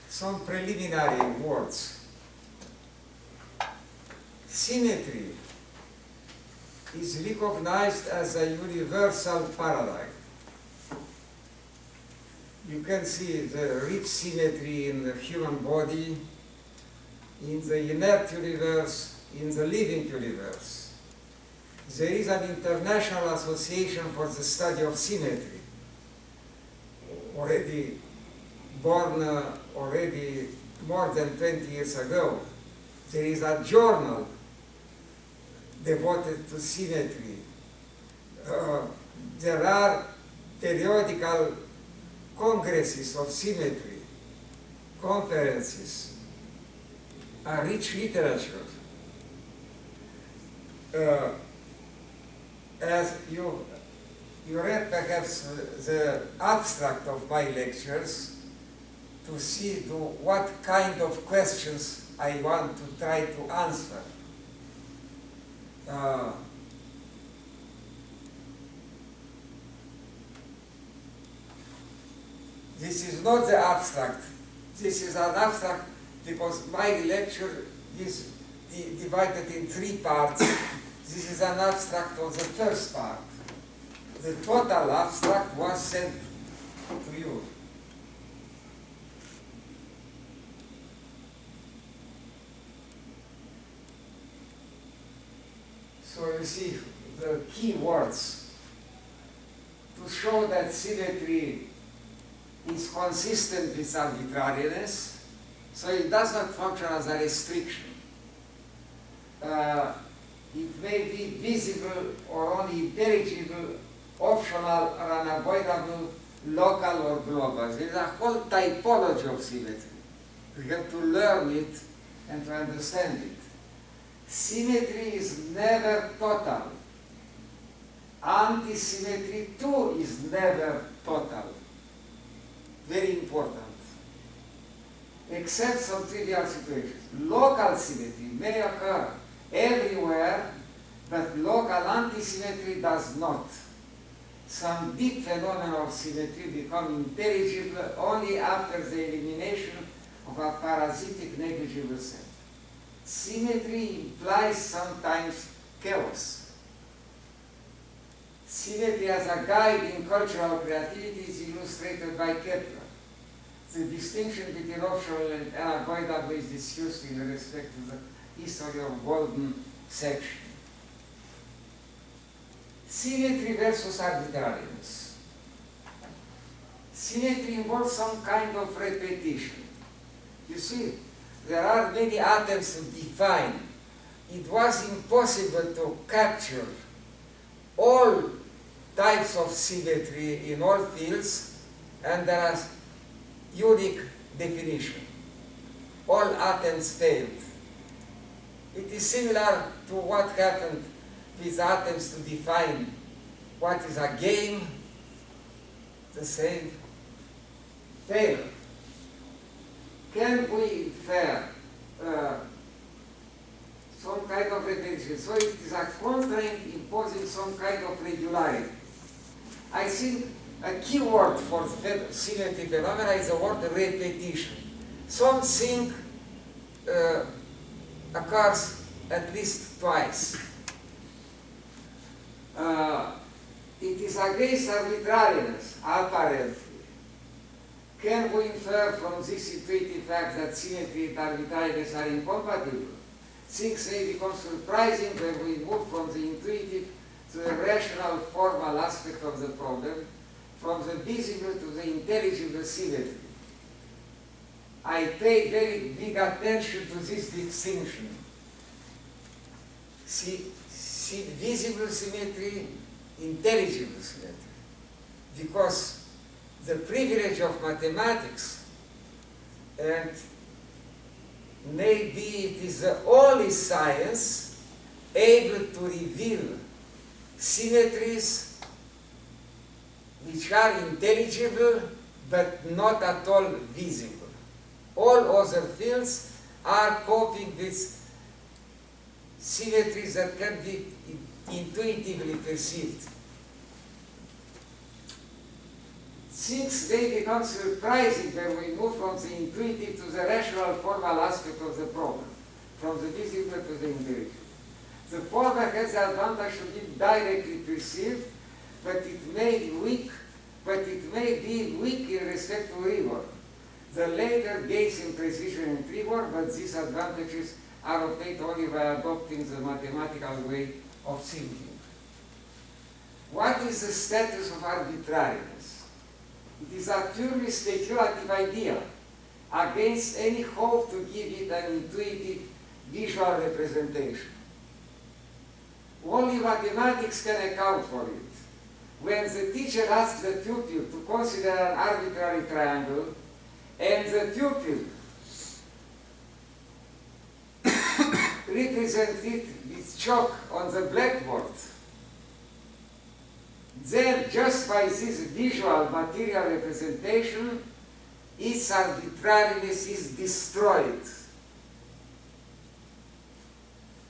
some preliminary words. Symmetry is recognized as a universal paradigm. You can see the rich symmetry in the human body, in the inert universe, in the living universe. There is an international association for the study of symmetry, already born already more than 20 years ago. There is a journal devoted to symmetry. There are periodical congresses of symmetry, conferences, a rich literature. As you read perhaps the abstract of my lectures to see what kind of questions I want to try to answer. This is not the abstract. This is an abstract because my lecture is divided in 3 parts. This is an abstract of the first part. The total abstract was sent to you. So you see the key words to show that symmetry is consistent with arbitrariness, so it does not function as a restriction. It may be visible or only intelligible, optional or unavoidable, local or global. There is a whole typology of symmetry. We have to learn it and to understand it. Symmetry is never total. Anti-symmetry too is never total. Very important. Except some trivial situations. Local symmetry may occur everywhere, but local anti-symmetry does not. Some deep phenomena of symmetry become intelligible only after the elimination of a parasitic negligible set. Symmetry implies sometimes chaos. Symmetry as a guide in cultural creativity is illustrated by Kepler. The distinction between optional and unavoidable is discussed in respect to the history of golden section. Symmetry versus arbitrariness. Symmetry involves some kind of repetition. You see, there are many atoms to define. It was impossible to capture all types of symmetry in all fields, and there is unique definition. All atoms failed. It is similar to what happened with atoms to define what is a game, the same failure. Can we infer some kind of repetition? So it is a constraint imposing some kind of regularity. I think a key word for symmetry phenomena is the word repetition. Something occurs at least twice. It is against arbitrariness, apparently. Can we infer from this intuitive fact that symmetry and arbitrariness are incompatible? Things may become surprising when we move from the intuitive to the rational, formal aspect of the problem, from the visible to the intelligible symmetry. I pay very big attention to this distinction. See visible symmetry, intelligible symmetry. Because the privilege of mathematics, and maybe it is the only science able to reveal symmetries which are intelligible but not at all visible. All other fields are coping with symmetries that can be intuitively perceived. things may become surprising when we move from the intuitive to the rational formal aspect of the problem, from the visible to the intelligible. The former has the advantage to be directly perceived, but it may be weak in respect to rigor. The later gains in precision and rigor, but these advantages are obtained only by adopting the mathematical way of thinking. What is the status of arbitrariness? It is a purely speculative idea, against any hope to give it an intuitive visual representation. Only mathematics can account for it. When the teacher asks the pupil to consider an arbitrary triangle, and the pupil represents it with chalk on the blackboard, then just by this visual material representation, its arbitrariness is destroyed.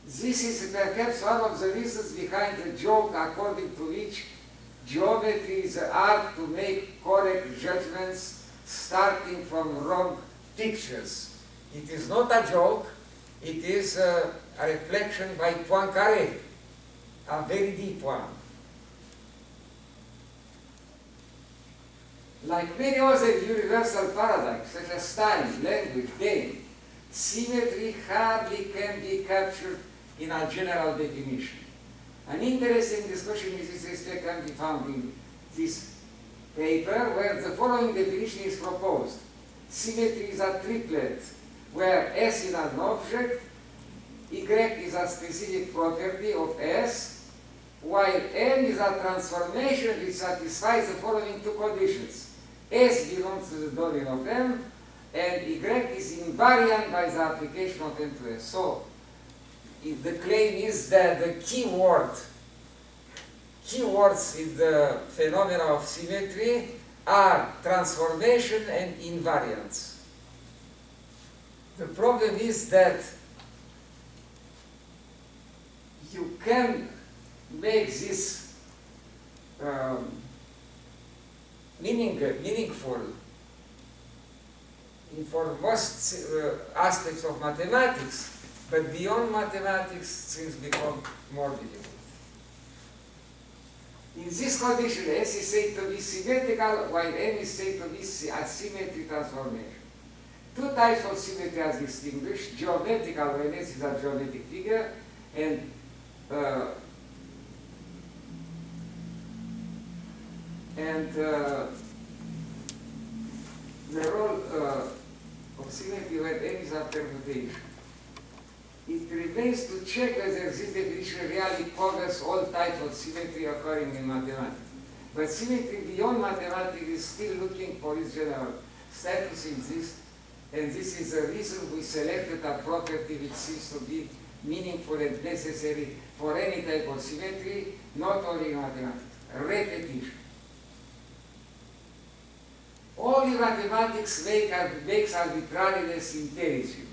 This is perhaps one of the reasons behind the joke according to which geometry is the art to make correct judgments starting from wrong pictures. It is not a joke, it is a reflection by Poincaré, a very deep one. Like many other universal paradigms, such as time, language, game, symmetry hardly can be captured in a general definition. An interesting discussion in this respect can be found in this paper, where the following definition is proposed. Symmetry is a triplet, where S is an object, Y is a specific property of S, while M is a transformation which satisfies the following two conditions. S belongs to the domain of M, and Y is invariant by the application of M to S. So, the claim is that the keywords in the phenomena of symmetry are transformation and invariance. The problem is that you can make this meaningful for most aspects of mathematics, but beyond mathematics, things become more difficult. In this condition, S is said to be symmetrical, while M is said to be a symmetry transformation. Two types of symmetry are distinguished: geometrical, when S is a geometric figure, and the role of symmetry when M is a permutation. It remains to check whether this definition really covers all types of symmetry occurring in mathematics. But symmetry beyond mathematics is still looking for its general status in this, and this is the reason we selected a property which seems to be meaningful and necessary for any type of symmetry, not only in mathematics: repetition. Only mathematics makes arbitrariness intelligible.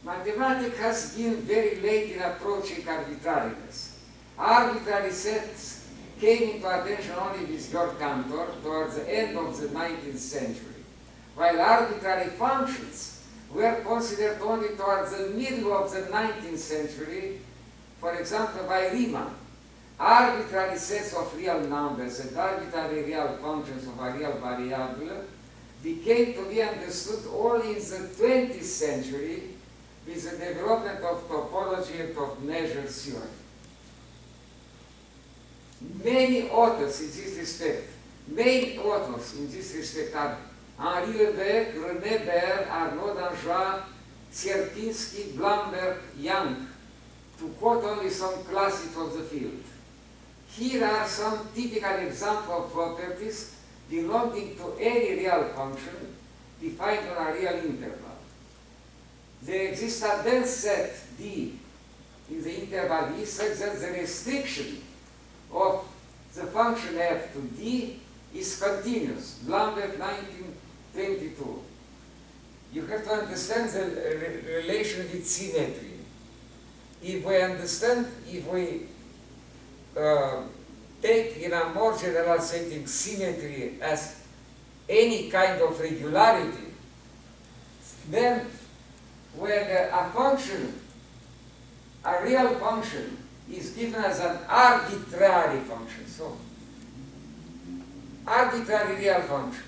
Mathematics has been very late in approaching arbitrariness. Arbitrary sets came into attention only with Georg Cantor towards the end of the 19th century, while arbitrary functions were considered only towards the middle of the 19th century, for example by Riemann. Arbitrary sets of real numbers and arbitrary real functions of a real variable became to be understood only in the 20th century with the development of topology and of measure theory. Many authors in this respect are Henri Lebesgue, René Baer, Arnaud Dangeau, Sierpinski, Blumberg, Young, to quote only some classics of the field. Here are some typical examples of properties belonging to any real function defined on a real interval. There exists a dense set D in the interval E such that the restriction of the function f to D is continuous. Blumberg, 1922. You have to understand the relation with symmetry. If we take in a more general setting symmetry as any kind of regularity, then when a function, a real function, is given as an arbitrary function, so arbitrary real function.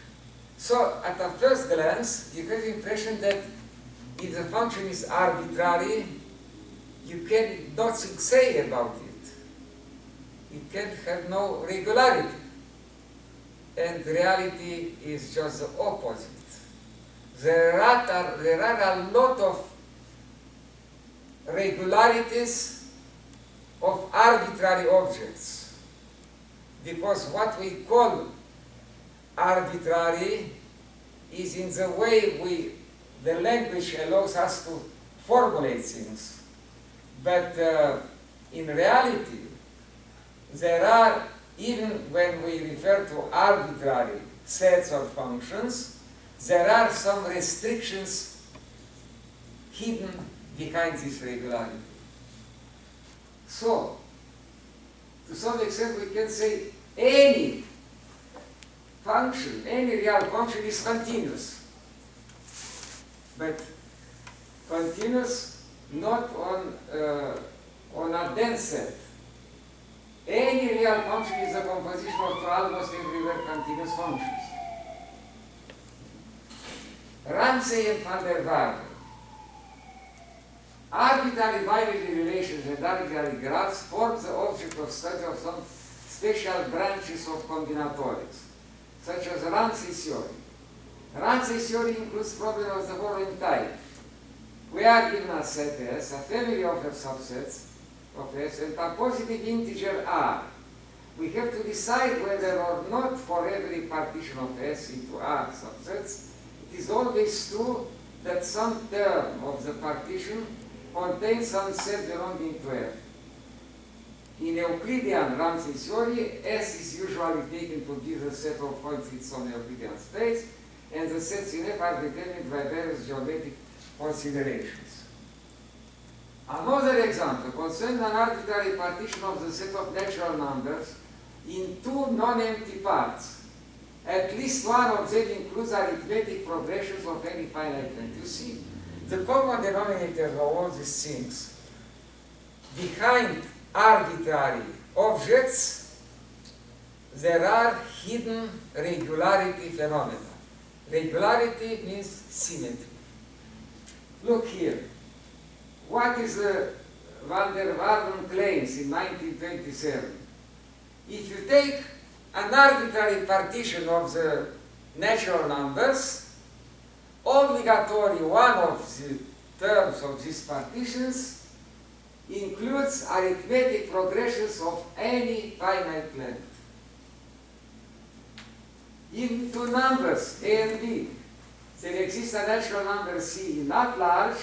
So at a first glance, you get the impression that if the function is arbitrary, you can nothing say about it. It can have no regularity. And reality is just the opposite. There are a lot of regularities of arbitrary objects, because what we call arbitrary is in the way the language allows us to formulate things. But in reality, there are, even when we refer to arbitrary sets of functions, there are some restrictions hidden behind this regularity. So, to some extent we can say any function, any real function is continuous. But continuous not on a dense set. Any real function is a composition of almost everywhere continuous functions. Ramsey and van der Waal, arbitrary binary relations and arbitrary graphs form the object of study of some special branches of combinatorics, such as Ramsey's theory. Ramsey's theory includes problems of the following type. We are given a set S, a family of subsets of S, and a positive integer R. We have to decide whether or not for every partition of S into R subsets, it is always true that some term of the partition contains some set belonging to F. In Euclidean Ramsey theory, S is usually taken to give the set of points in some Euclidean space, and the sets in F are determined by various geometric considerations. Another example concerns an arbitrary partition of the set of natural numbers in two non-empty parts. At least one of them includes arithmetic progressions of any finite length. You see, the common denominator of all these things, behind arbitrary objects, there are hidden regularity phenomena. Regularity means symmetry. Look here. What is the van der Waal claims in 1927? If you take an arbitrary partition of the natural numbers, obligatory one of the terms of these partitions includes arithmetic progressions of any finite length. In two numbers, A and B, there exists a natural number C not large,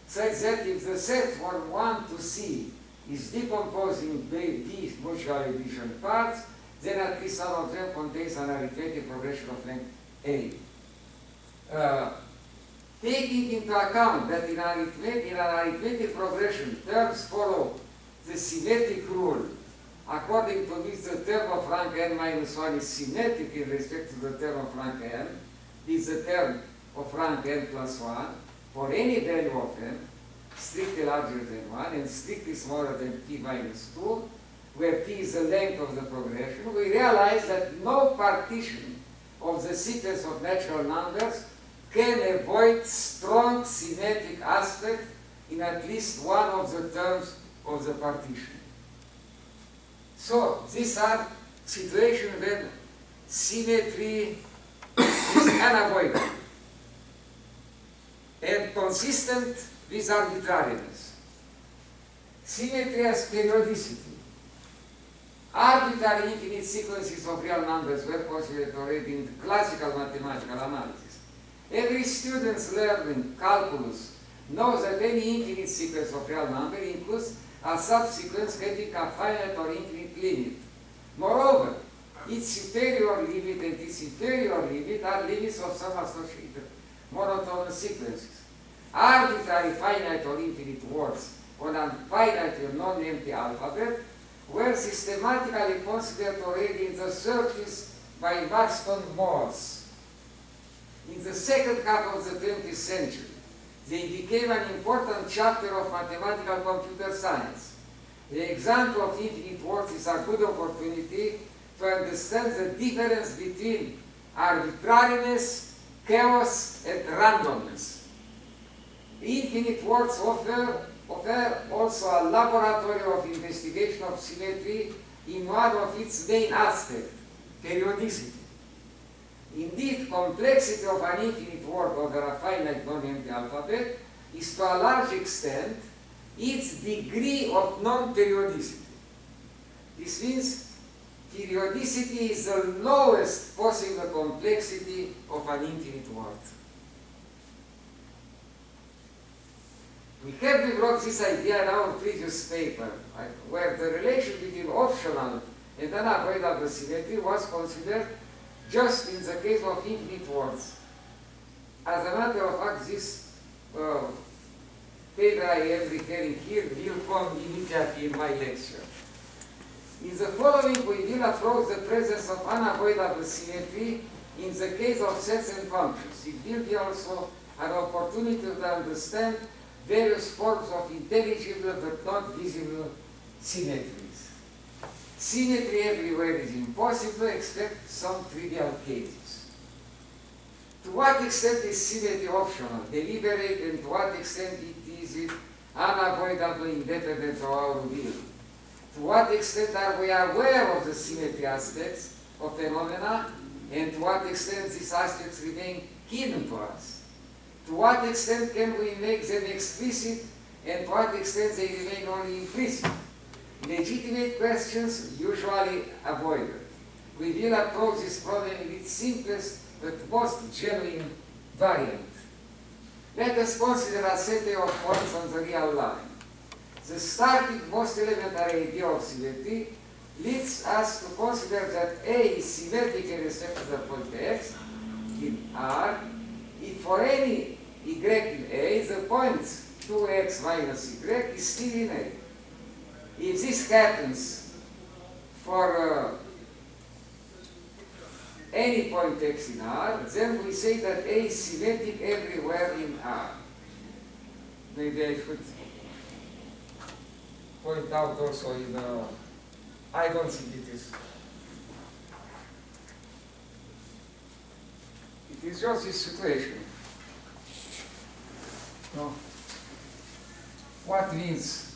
such that if the set from 1 to C is decomposed in B mutual addition parts, then at least one of them contains an arithmetic progression of length A. Taking into account that in an arithmetic progression, terms follow the symmetric rule, according to which the term of rank n minus 1 is symmetric in respect to the term of rank n, is the term of rank n plus 1, for any value of n, strictly larger than 1 and strictly smaller than t minus 2, where t is the length of the progression, we realize that no partition of the sequence of natural numbers can avoid strong symmetric aspect in at least one of the terms of the partition. So these are situations when symmetry is unavoidable and consistent with arbitrariness. Symmetry has periodicity. Arbitrary infinite sequences of real numbers were considered already in classical mathematical analysis. Every student learning calculus knows that any infinite sequence of real number includes a subsequence having a finite or infinite limit. Moreover, its superior limit and its inferior limit are limits of some associated monotonous sequences. Arbitrary finite or infinite words on a finite or non-empty alphabet were systematically considered already in the 30s by Marston Morse. In the second half of the 20th century, they became an important chapter of mathematical computer science. The example of infinite worlds is a good opportunity to understand the difference between arbitrariness, chaos, and randomness. Infinite worlds offer also a laboratory of investigation of symmetry in one of its main aspects, periodicity. Indeed, complexity of an infinite world over a finite non-empty alphabet is to a large extent its degree of non-periodicity. This means periodicity is the lowest possible complexity of an infinite world. We have developed this idea in our previous paper, where the relation between optional and unavoidable symmetry was considered just in the case of infinite worlds. As a matter of fact, this paper I am referring here will come immediately in my lecture. In the following, we will approach the presence of unavoidable symmetry in the case of sets and functions. It will be also an opportunity to understand various forms of intelligible but not visible symmetries. Symmetry everywhere is impossible except some trivial cases. To what extent is symmetry optional, deliberate, and to what extent is it unavoidable, independent of our will? To what extent are we aware of the symmetry aspects of phenomena, and to what extent these aspects remain hidden to us? To what extent can we make them explicit, and to what extent they remain only implicit? Legitimate questions usually avoided. We will approach this problem in its simplest but most genuine variant. Let us consider a set of points on the real line. The starting most elementary idea of symmetry leads us to consider that A is symmetric in respect to the point x in R if for any y in A the point 2x minus y is still in A. If this happens for any point x in R, then we say that A is symmetric everywhere in R. Maybe I should point out also in I don't think it is. It is just this situation. No. What means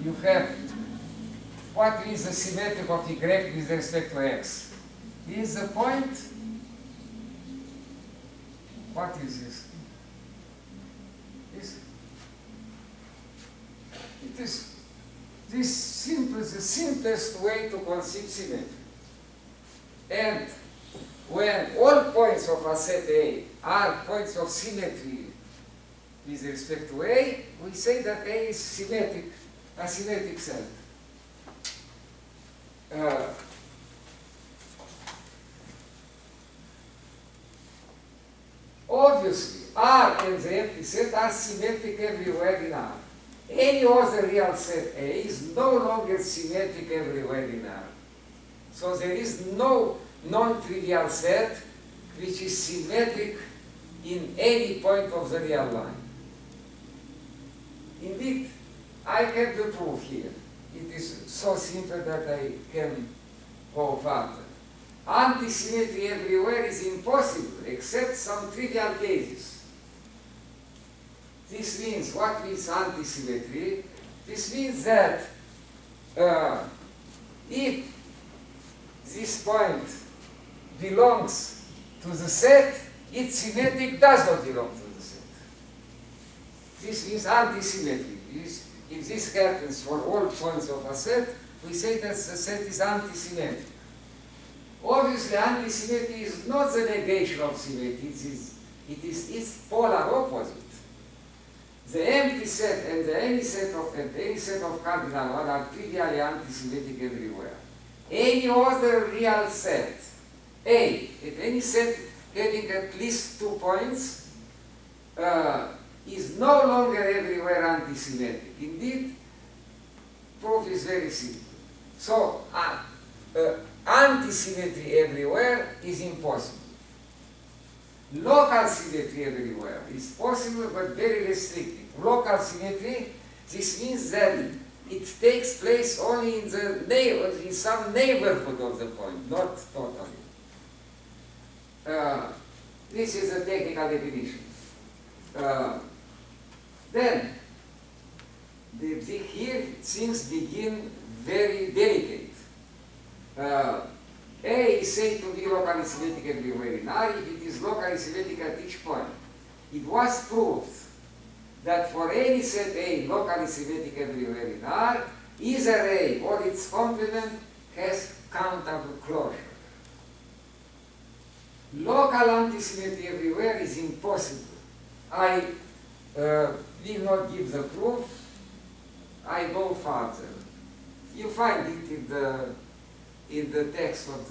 you have, what is the symmetric of y with respect to x? Is the point, what is this? It is this the simplest way to conceive symmetry. And when all points of a set A are points of symmetry with respect to A, we say that A is symmetric, a symmetric set. Obviously, R and the empty set are symmetric everywhere in R. Any other real set A is no longer symmetric everywhere in R. So there is no non-trivial set which is symmetric in any point of the real line. Indeed, I have the proof here. It is so simple that I can go further. Antisymmetry everywhere is impossible except some trivial cases. This means, what means antisymmetry? This means that if this point belongs to the set, its symmetric does not belong to the set. This means antisymmetry. If this happens for all points of a set, we say that the set is antisymmetric. Obviously, antisymmetry is not the negation of symmetry, it is its polar opposite. The empty set and any set of cardinal one are trivially antisymmetric everywhere. Any other real set, A, if any set having at least 2 points, is no longer everywhere antisymmetric. Indeed, proof is very simple. So, anti-symmetry everywhere is impossible. Local symmetry everywhere is possible, but very restricted. Local symmetry, this means that it takes place only in in some neighborhood of the point, not totally. This is a technical definition. Then, here things begin very delicate. A is said to be locally symmetric everywhere in R if it is locally symmetric at each point. It was proved that for any set A locally symmetric everywhere in R, either A or its complement has countable closure. Local antisymmetry everywhere is impossible. I will not give the proof. I go further. You find it in the text of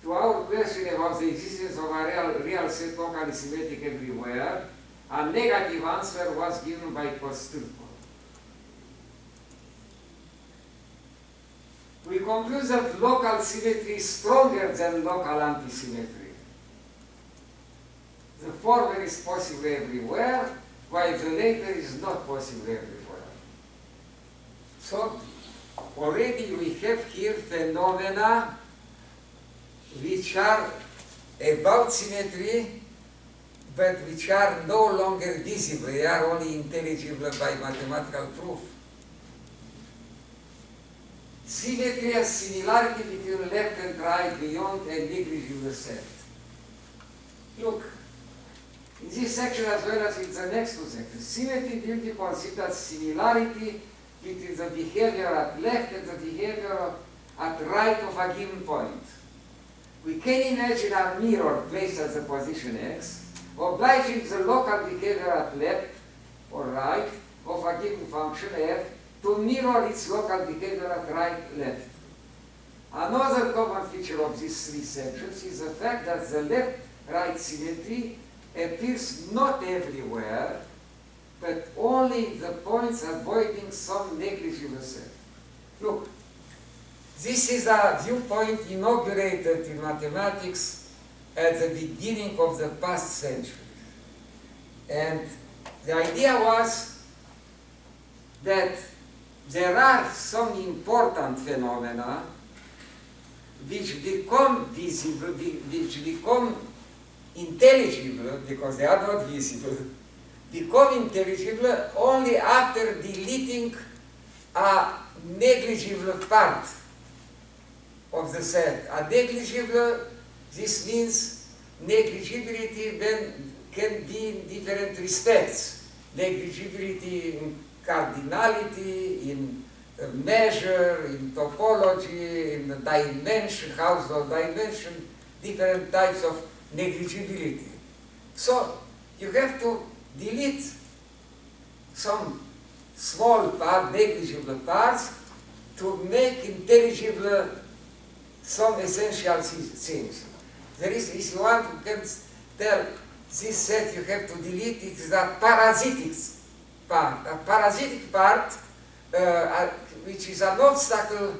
to our question about the existence of a real set locally symmetric everywhere, a negative answer was given by Kosturko. We conclude that local symmetry is stronger than local antisymmetry. The former is possible everywhere, while the later is not possible everywhere. So, already we have here phenomena which are about symmetry, but which are no longer visible. They are only intelligible by mathematical proof. Symmetry has similarity between left and right beyond a negligible set. Look, in this section as well as in the next two sections, symmetry duty considers similarity between the behavior at left and the behavior at right of a given point. We can imagine a mirror placed at the position x, obliging the local behavior at left or right of a given function f to mirror its local behavior at right, left. Another common feature of these three sections is the fact that the left-right symmetry appears not everywhere, but only in the points avoiding some negligible set. Look, this is a viewpoint inaugurated in mathematics at the beginning of the past century. And the idea was that there are some important phenomena which become visible, which become intelligible, because they are not visible, become intelligible only after deleting a negligible part of the set. A negligible, this means negligibility then can be in different respects. Negligibility in cardinality, in measure, in topology, in dimension, household dimension, different types of negligibility. So you have to delete some small part, negligible parts, to make intelligible some essential things. There is, if you want, you can tell this set you have to delete, it is a parasitic part. A parasitic part which is an obstacle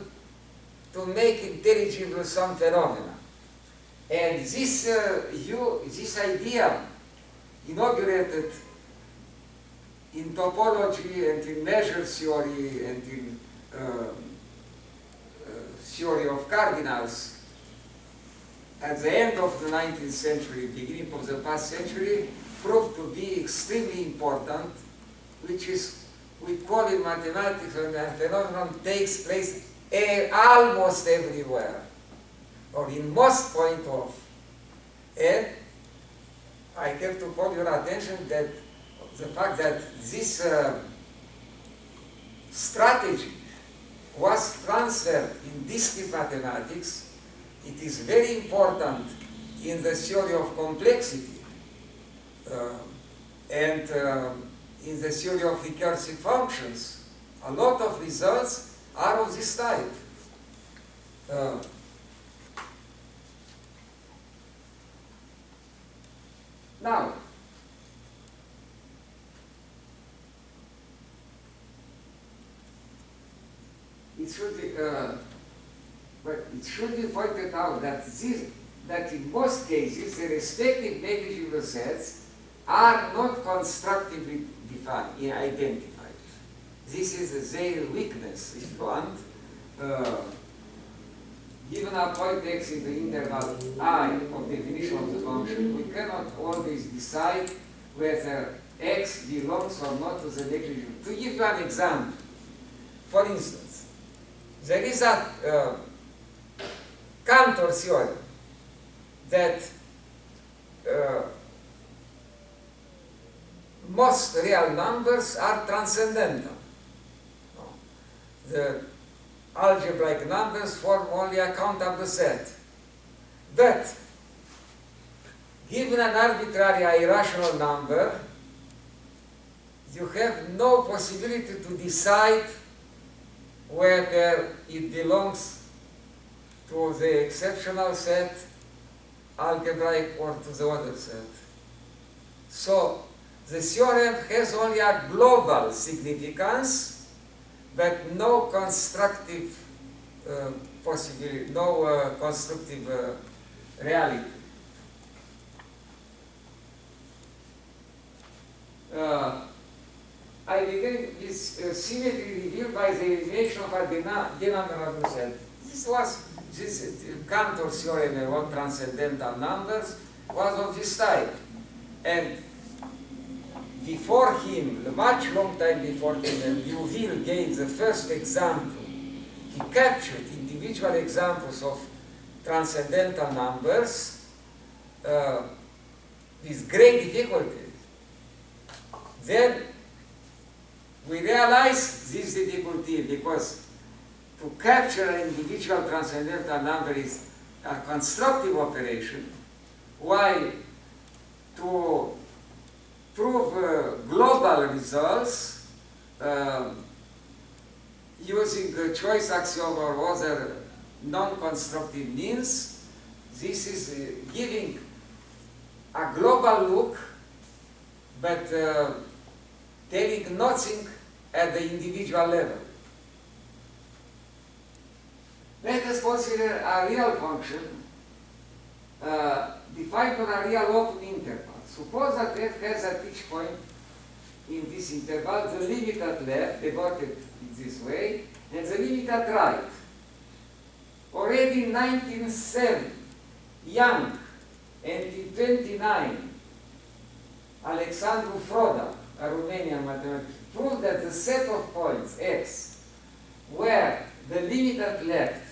to make intelligible some phenomena. And this, this idea inaugurated in topology and in measure theory and in theory of cardinals at the end of the 19th century, beginning of the past century, proved to be extremely important, which is, we call in mathematics when a phenomenon takes place almost everywhere, or in most point of. And I have to call your attention that the fact that this strategy was transferred in discrete mathematics. It is very important in the theory of complexity and in the theory of recursive functions. A lot of results are of this type. Now, it should be, but it should be pointed out that that in most cases the respective negligible sets are not constructively defined, identified. This is their weakness, if you want. Given a point x in the interval I of definition of the function, we cannot always decide whether x belongs or not to the negligible. To give you an example, for instance, there is a Cantor theorem that most real numbers are transcendental. The algebraic numbers form only a countable set. But given an arbitrary irrational number, you have no possibility to decide whether it belongs to the exceptional set, algebraic, or to the other set. So the theorem has only a global significance, but no constructive possibility, no constructive reality. I began with symmetry revealed by the elimination of a denominator set. This Cantor theorem of transcendental numbers was of this type. And before him, a much long time before him, and Liouville gave the first example. He captured individual examples of transcendental numbers with great difficulty. Then we realize this difficulty because to capture an individual transcendental number is a constructive operation, while to prove global results using a choice axiom or other non-constructive means, this is giving a global look, but telling nothing at the individual level. Let us consider a real function defined on a real open interval. Suppose that f has at each point in this interval the limit at left, devoted in this way, and the limit at right. Already in 1907, Young, and in 1929, Alexandru Froda, a Romanian mathematician, proved that the set of points x, where the limit at left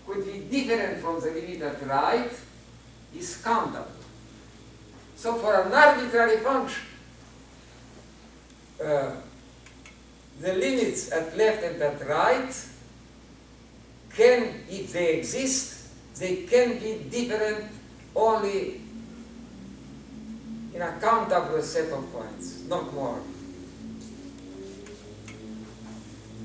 could be different from the limit at right, is countable. So for an arbitrary function, the limits at left and at right can, if they exist, they can be different only in a countable set of points, not more.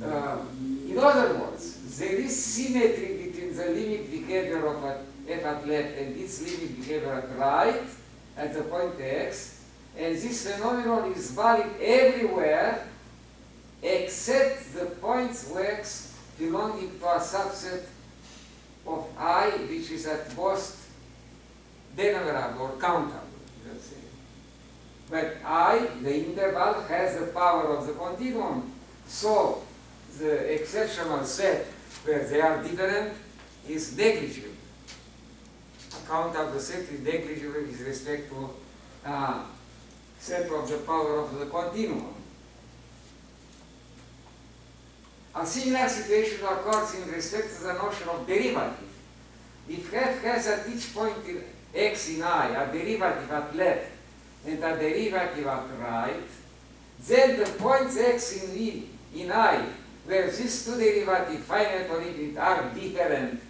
In other words, there is symmetry between the limit behavior of f at left and its limit behavior at right at the point x, and this phenomenon is valid everywhere except the points x belonging to a subset of I, which is at most denominable or countable, let's say. But I, the interval, has the power of the continuum. So the exceptional set where they are different is negligible. A countable set is negligible with respect to set of the power of the continuum. A similar situation occurs in respect to the notion of derivative. If f has at each point in x in I a derivative at left and a derivative at right, then the points x in V in I, where these two derivatives, finite or infinite, are different,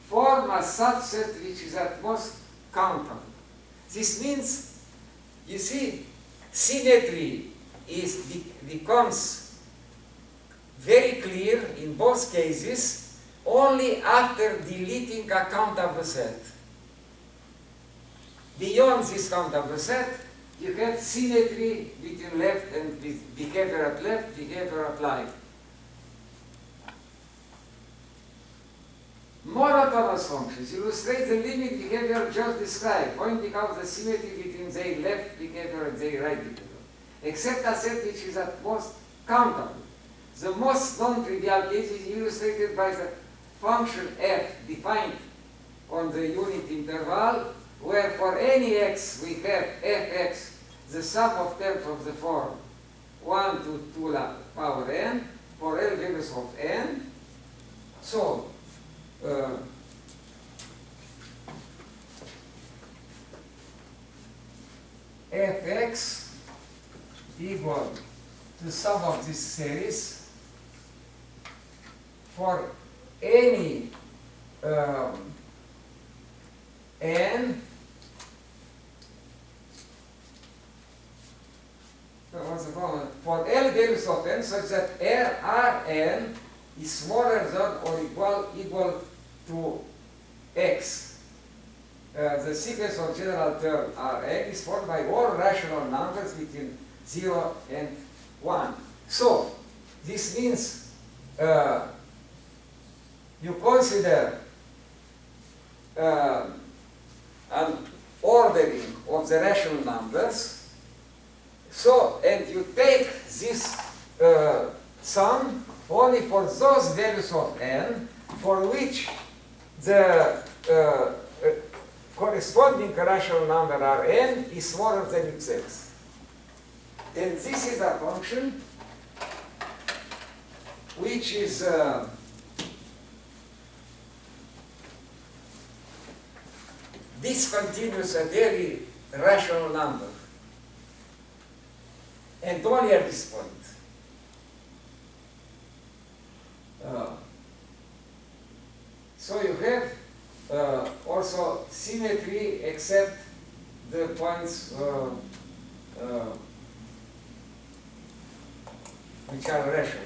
form a subset which is at most countable. This means, you see, symmetry becomes very clear in both cases only after deleting a countable set. Beyond this countable set, you have symmetry between left and behavior at left, behavior at right. Monotonous functions illustrate the limit behavior just described, pointing out the symmetry between their left behavior and their right behavior, except a set which is at most countable. The most non-trivial case is illustrated by the function f defined on the unit interval, where for any x we have fx, the sum of terms of the form 1 to 2 power n, for L values of n. So, fx equal to sum of this series for any n for L values of n such that Rn is smaller than or equal to x. The sequence of general term Rn is formed by all rational numbers between 0 and 1. So, this means you consider an ordering of the rational numbers. So, and you take this sum only for those values of n for which the corresponding rational number Rn is smaller than xx. And this is a function which is discontinuous at every rational number, and only at this point. So you have also symmetry except the points which are rational.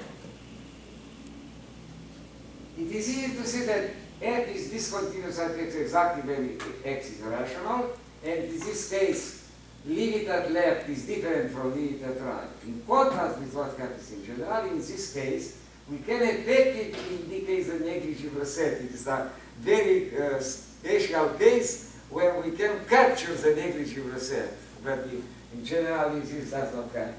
It is easy to see that f is discontinuous at x exactly when x is rational, and in this case, limit at left is different from limit at right. In contrast with what happens in general, in this case, we can effectively indicate the negligible set. It is a very special case where we can capture the negligible set, but in general, this does not happen.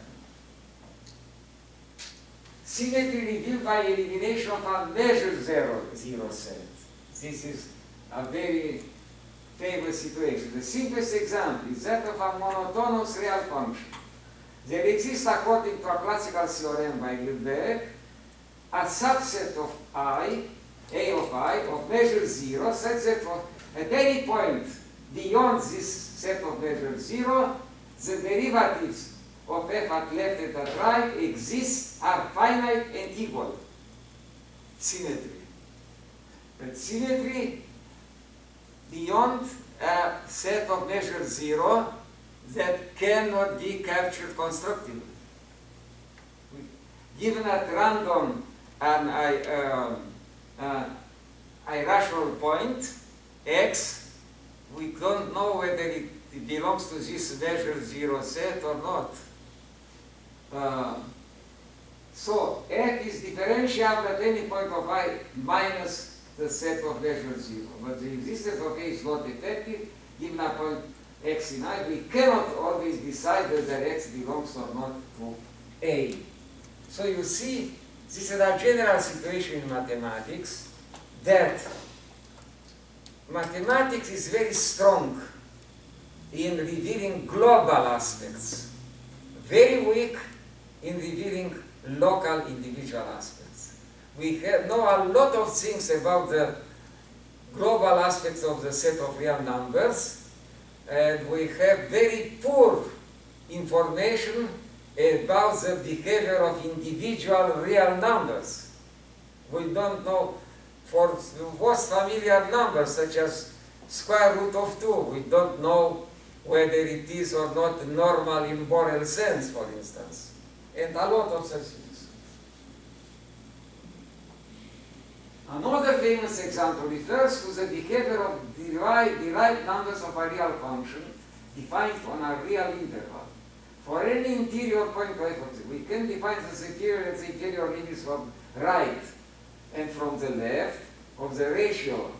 Symmetry revealed by elimination of a measured zero set. This is a very famous situation. The simplest example is that of a monotonous real function. There exists, according to a classical theorem by Hilbert, a subset of I, A of I, of measure 0, such that at any point beyond this set of measure 0, the derivatives of f at left and at right exist, are finite and equal. Symmetry. But symmetry beyond a set of measure 0 that cannot be captured constructively. Given at random an irrational point, x, we don't know whether it belongs to this measure 0 set or not. So f is differentiable at any point of I minus the set of measure 0. But the existence of A is not effective. Given a point x in I, we cannot always decide whether x belongs or not to A. So you see, this is a general situation in mathematics, that mathematics is very strong in revealing global aspects, very weak in revealing local individual aspects. We know a lot of things about the global aspects of the set of real numbers, and we have very poor information about the behavior of individual real numbers. We don't know, for the most familiar numbers, such as square root of 2, we don't know whether it is or not normal in Borel sense, for instance, and a lot of such things. Another famous example refers to the behavior of derived numbers of a real function defined on a real interval. For any interior point of f, we can define the superior and the inferior limits from right and from the left of the ratio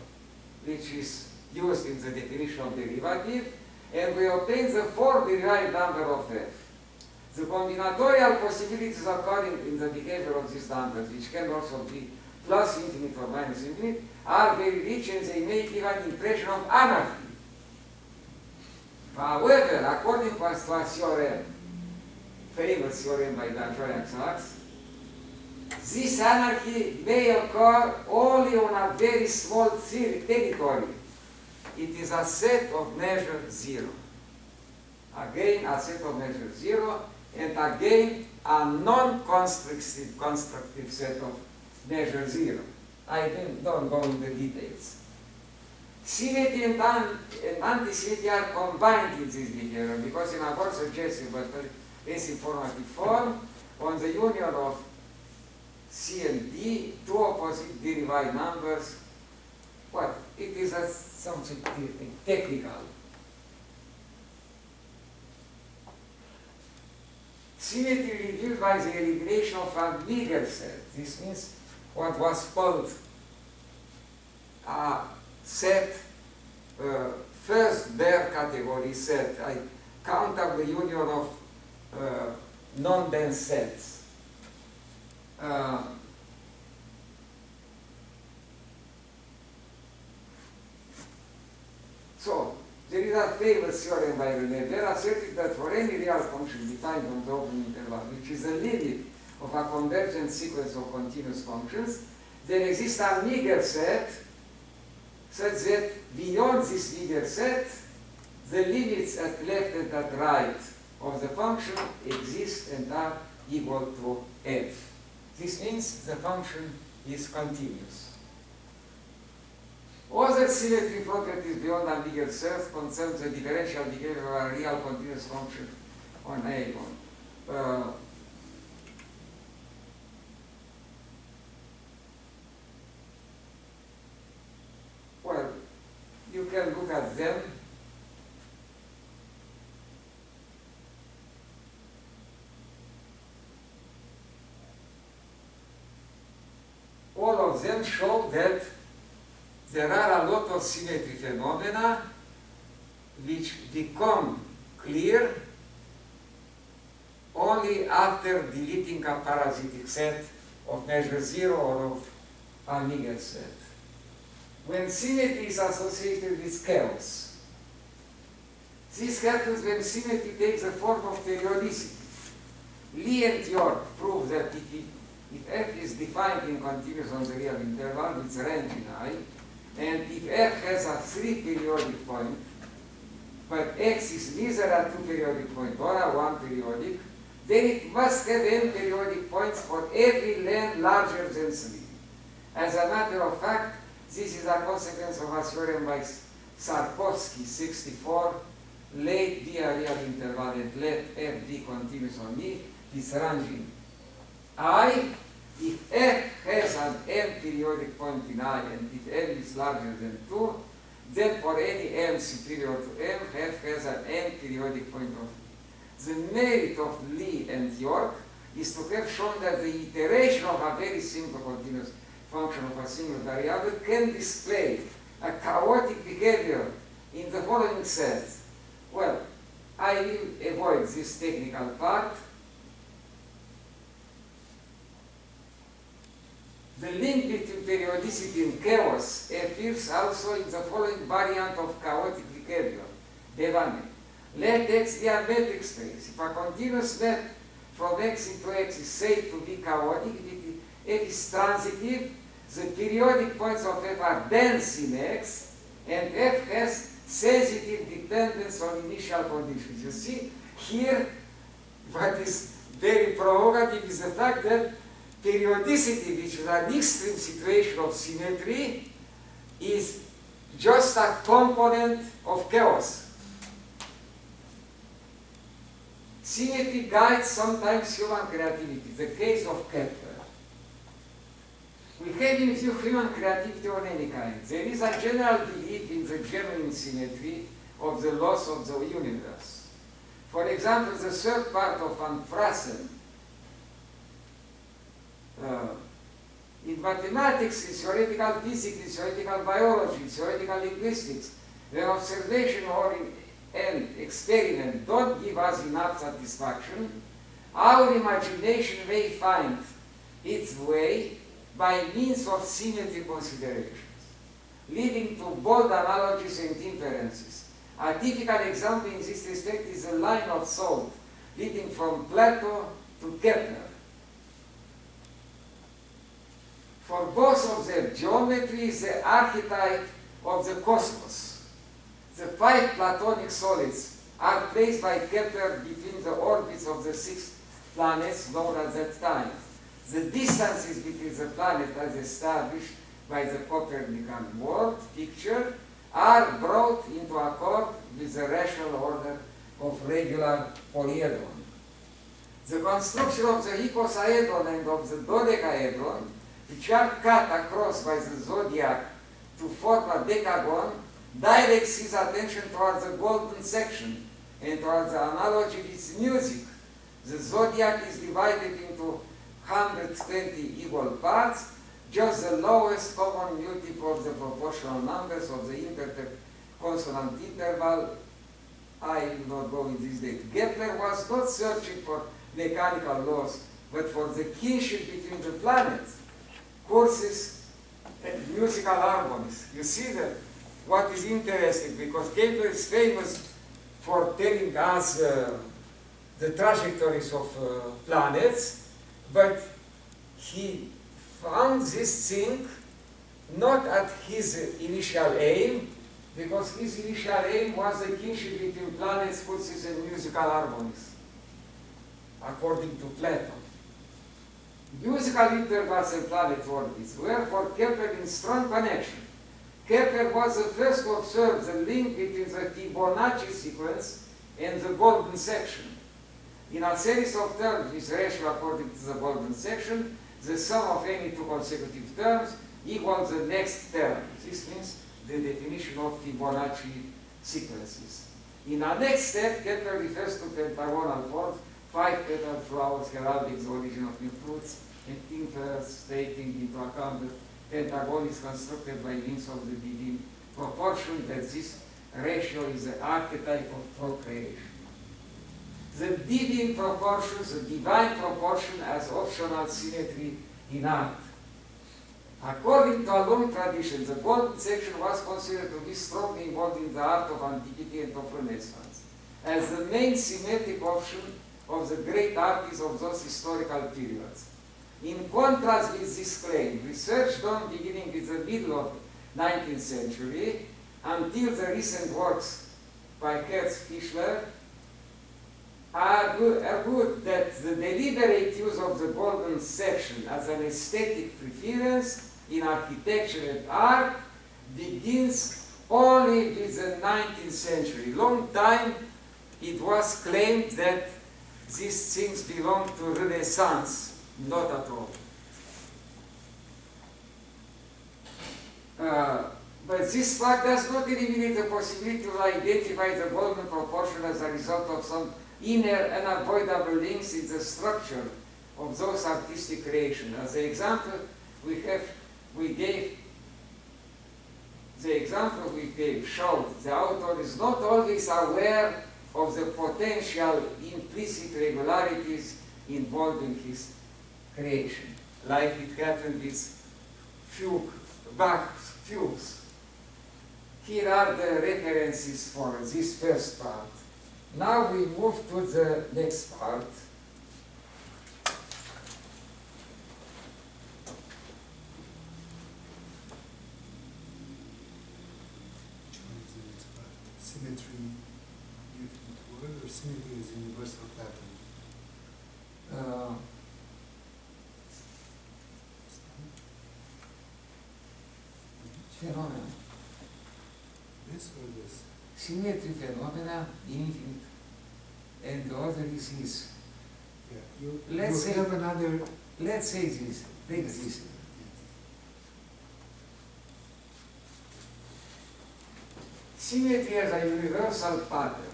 which is used in the definition of derivative, and we obtain the fourth derived number of f. The combinatorial possibilities occurring in the behavior of these numbers, which can also be plus infinite or minus infinite, are very rich, and they may give an impression of anarchy. However, according to our theorem, famous theorem by Joyeux-Sachs, this anarchy may occur only on a very small territory. It is a set of measure 0. Again, a set of measure 0, and again, a non-constructive set of measure 0. I don't go into the details. Symmetry and anti-symmetry are combined in this behavior because in a more suggestive but less informative form, on the union of C and D, two opposite derived numbers, well, it is something technical. Symmetry revealed by the elimination of a bigger set. This means what was called a set, first bare category set. I count up the union of non-dense sets. So, there is a famous theorem by René Vere asserting that for any real function defined on the open interval, which is the limit of a convergent sequence of continuous functions, there exists a meager set such that beyond this meager set, the limits at left and at right of the function exist and are equal to f. This means the function is continuous. Other symmetry properties beyond a meager set concern the differential behavior of a real continuous function on A. Well, you can look at them. All of them show that there are a lot of symmetry phenomena which become clear only after deleting a parasitic set of measure 0 or of a meager set. When symmetry is associated with chaos, this happens when symmetry takes the form of periodicity. Lee and York prove that if f is defined in continuous on the real interval with range in I, and if f has a 3 periodic point, but x is neither a 2 periodic point or a 1 periodic, then it must have n periodic points for every length larger than 3. As a matter of fact, this is a consequence of a theorem by Sarkovsky, 64, let be a real interval and let f be continuous on E, is ranging I. If f has an n periodic point in I and if n is larger than 2, then for any n superior to m, f has an n periodic point of E. The merit of Lee and York is to have shown that the iteration of a very simple continuous function of a single variable can display a chaotic behavior in the following sense. Well, I will avoid this technical part. The link between periodicity and chaos appears also in the following variant of chaotic behavior, Devaney. Let x be a metric space. If a continuous map from x into x is said to be chaotic, if f is transitive, the periodic points of f are dense in x, and f has sensitive dependence on initial conditions. You see, here, what is very provocative is the fact that periodicity, which is an extreme situation of symmetry, is just a component of chaos. Symmetry guides sometimes human creativity, the case of Kepler. We have in view human creativity of any kind. There is a general belief in the genuine symmetry of the laws of the universe. For example, the third part of Van Frassen In mathematics, in theoretical physics, in theoretical biology, in theoretical linguistics, when observation or an experiment don't give us enough satisfaction, our imagination may find its way by means of symmetry considerations, leading to bold analogies and inferences. A typical example in this respect is the line of thought leading from Plato to Kepler. For both of them, geometry is the archetype of the cosmos. The 5 Platonic solids are placed by Kepler between the orbits of the 6 planets known at that time. The distances between the planets as established by the Copernican world picture are brought into accord with the rational order of regular polyhedron. The construction of the icosahedron and of the dodecahedron, which are cut across by the zodiac to form a decagon, directs his attention towards the golden section and towards the analogy with music. The zodiac is divided into 120 equal parts, just the lowest common multiple of the proportional numbers of the imperfect consonant interval. I will not go in this detail. Kepler was not searching for mechanical laws, but for the kinship between the planets, courses, and musical harmonies. You see that what is interesting, because Kepler is famous for telling us the trajectories of planets, but he found this thing not at his initial aim, because his initial aim was the kinship between planets, courses, and musical harmonies, according to Plato. Musical intervals and planet orbits were for Kepler in strong connection. Kepler was the first to observe the link between the Fibonacci sequence and the golden section. In a series of terms with ratio according to the golden section, the sum of any 2 consecutive terms equals the next term. This means the definition of Fibonacci sequences. In our next step, Kepler refers to pentagonal forms, 5 petal flowers heralding the origin of new fruits, and infers taking into account that pentagon is constructed by means of the divine proportion, that this ratio is the archetype of procreation. The divine proportion, the divine proportion as optional symmetry in art. According to a long tradition, the golden section was considered to be strongly involved in the art of antiquity and of Renaissance, as the main symmetric option of the great artists of those historical periods. In contrast with this claim, research done beginning with the middle of 19th century until the recent works by Hertz Fischler argued that the deliberate use of the golden section as an aesthetic preference in architecture and art begins only with the 19th century. Long time it was claimed that these things belong to Renaissance. Not at all. But this fact does not eliminate the possibility to identify the golden proportion as a result of some inner unavoidable links in the structure of those artistic creations. As the example we gave showed, the author is not always aware of the potential implicit regularities involved in his creation, like it happened with Bach's fugues. Here are the references for this first part. Now we move to the next part. Symmetry, Newton's word, or symmetry is universal pattern? Phenomena. This or this? Symmetry phenomena, infinite. And the other is this. Yeah, Let's say- have another. Let's say this, take this. Symmetry as a universal pattern.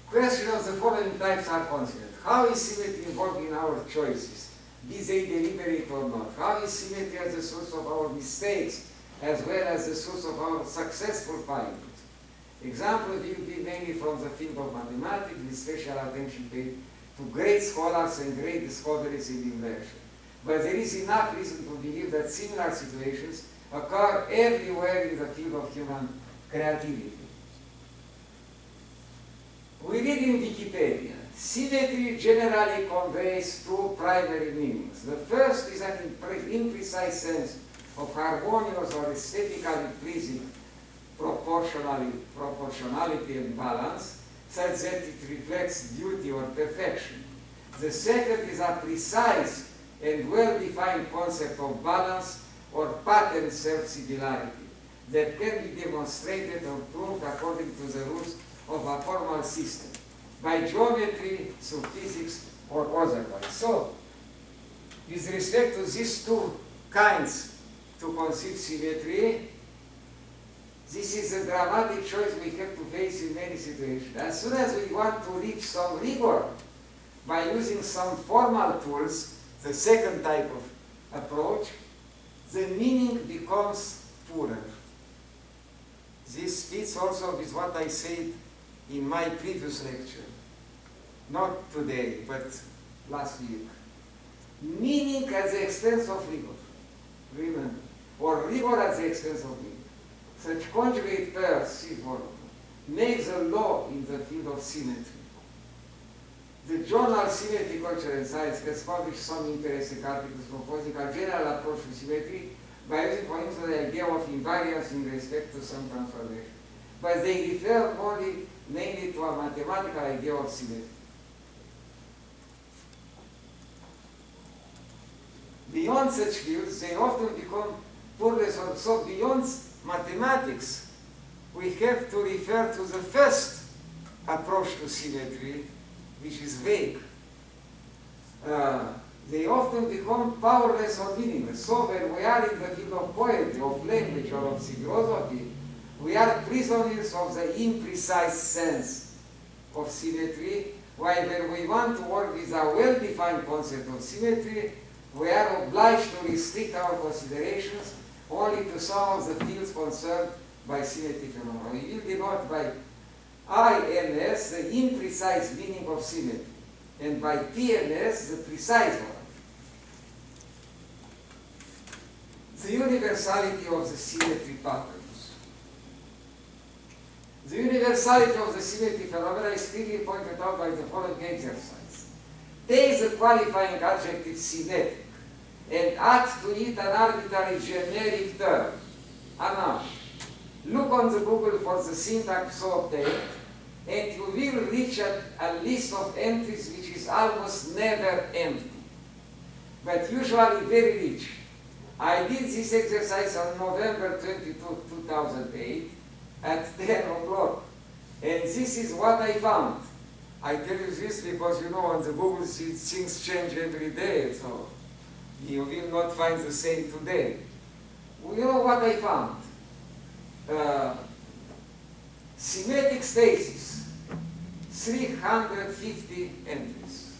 Questions of the following types are considered. How is symmetry involved in our choices, be they deliberate or not? How is symmetry as the source of our mistakes, as well as the source of our successful findings? Examples will be mainly from the field of mathematics, with special attention paid to great scholars and great discoveries in inversion. But there is enough reason to believe that similar situations occur everywhere in the field of human creativity. We read in Wikipedia, symmetry generally conveys two primary meanings. The first is an imprecise sense of harmonious or aesthetically pleasing proportionality and balance, such that it reflects beauty or perfection. The second is a precise and well-defined concept of balance or pattern self-similarity that can be demonstrated or proved according to the rules of a formal system, by geometry, through physics, or otherwise. So, with respect to these two kinds to conceive symmetry, this is a dramatic choice we have to face in many situations. As soon as we want to reach some rigor by using some formal tools, the second type of approach, the meaning becomes poorer. This fits also with what I said in my previous lecture. Not today, but last week. Meaning at the expense of rigor. Remember. Or rigor at the expense of meaning. Such conjugate pairs, makes a law in the field of symmetry. The journal Symmetry, Culture and Science has published some interesting articles proposing a general approach to symmetry by using, for instance, the idea of invariance in respect to some transformation. But they refer only mainly to a mathematical idea of symmetry. Beyond such fields, they often become poorly solved. So beyond mathematics, we have to refer to the first approach to symmetry, which is vague. They often become powerless or meaningless. So when we are in the field of poetry, of language, or of philosophy, we are prisoners of the imprecise sense of symmetry, while when we want to work with a well-defined concept of symmetry, we are obliged to restrict our considerations only to some of the fields concerned by symmetry phenomena. We will denote by INS the imprecise meaning of symmetry, and by PNS the precise one. The universality of the symmetry patterns. The universality of the symmetry phenomena is clearly pointed out by the following exercise. Take the qualifying adjective symmetric and add to it an arbitrary generic term, a noun. Look on the Google for the syntax so obtained, and you will reach a list of entries which is almost never empty, but usually very rich. I did this exercise on November 22, 2008 at 10 o'clock, and this is what I found. I tell you this because, you know, on the Google things change every day, so you will not find the same today. Well, you know what I found? Symmetric spaces, 350 entries.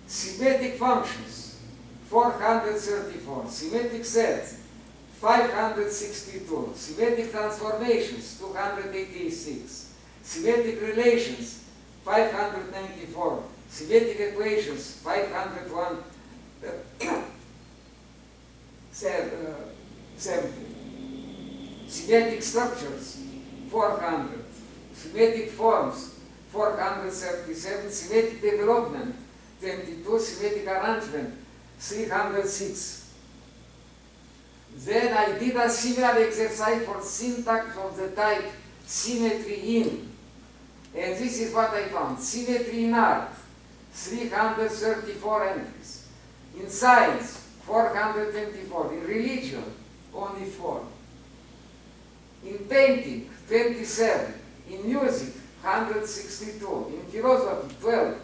Symmetric functions, 434. Symmetric sets, 562. Symmetric transformations, 286. Symmetric relations, 594. Symmetric equations, 501. 70. Symmetric structures, 400. Symmetric forms, 437. Symmetric development, 22. Symmetric arrangement, 306. Then I did a similar exercise for syntax of the type symmetry in. And this is what I found. Symmetry in art, 334 entries. In science, 424. In religion, only 4. In painting, 27. In music, 162. In philosophy, 12.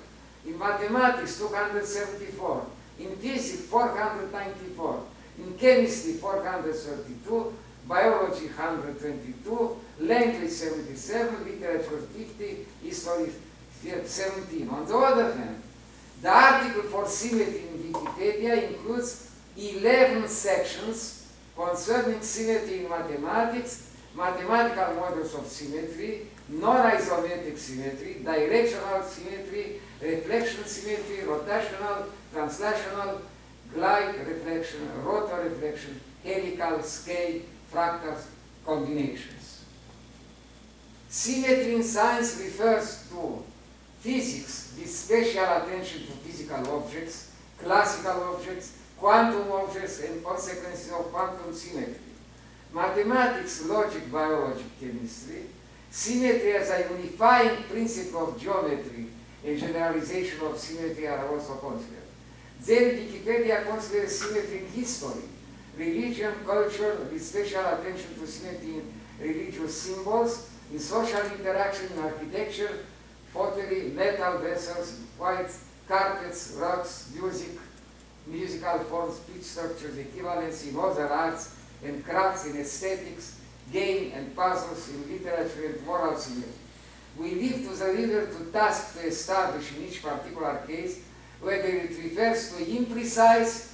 In mathematics, 274. In physics, 494. In chemistry, 432. Biology, 122. Language, 77. Literature, 50. History, 17. On the other hand, the article for symmetry in Wikipedia includes 11 sections concerning symmetry in mathematics, mathematical models of symmetry, non-isometric symmetry, directional symmetry, reflection symmetry, rotational, translational, glide reflection, rotor reflection, helical, scale, fractal combinations. Symmetry in science refers to physics with special attention to physical objects, classical objects, quantum objects, and consequences of quantum symmetry. Mathematics, logic, biology, chemistry. Symmetry as a unifying principle of geometry and generalization of symmetry are also considered. Then Wikipedia considers symmetry in history, religion, culture, with special attention to symmetry in religious symbols, in social interaction, in architecture, pottery, metal vessels, white carpets, rugs, music, musical forms, pitch structures, equivalence in other arts and crafts, in aesthetics, game and puzzles, in literature and moral symmetry. We leave to the reader to task to establish in each particular case whether it refers to imprecise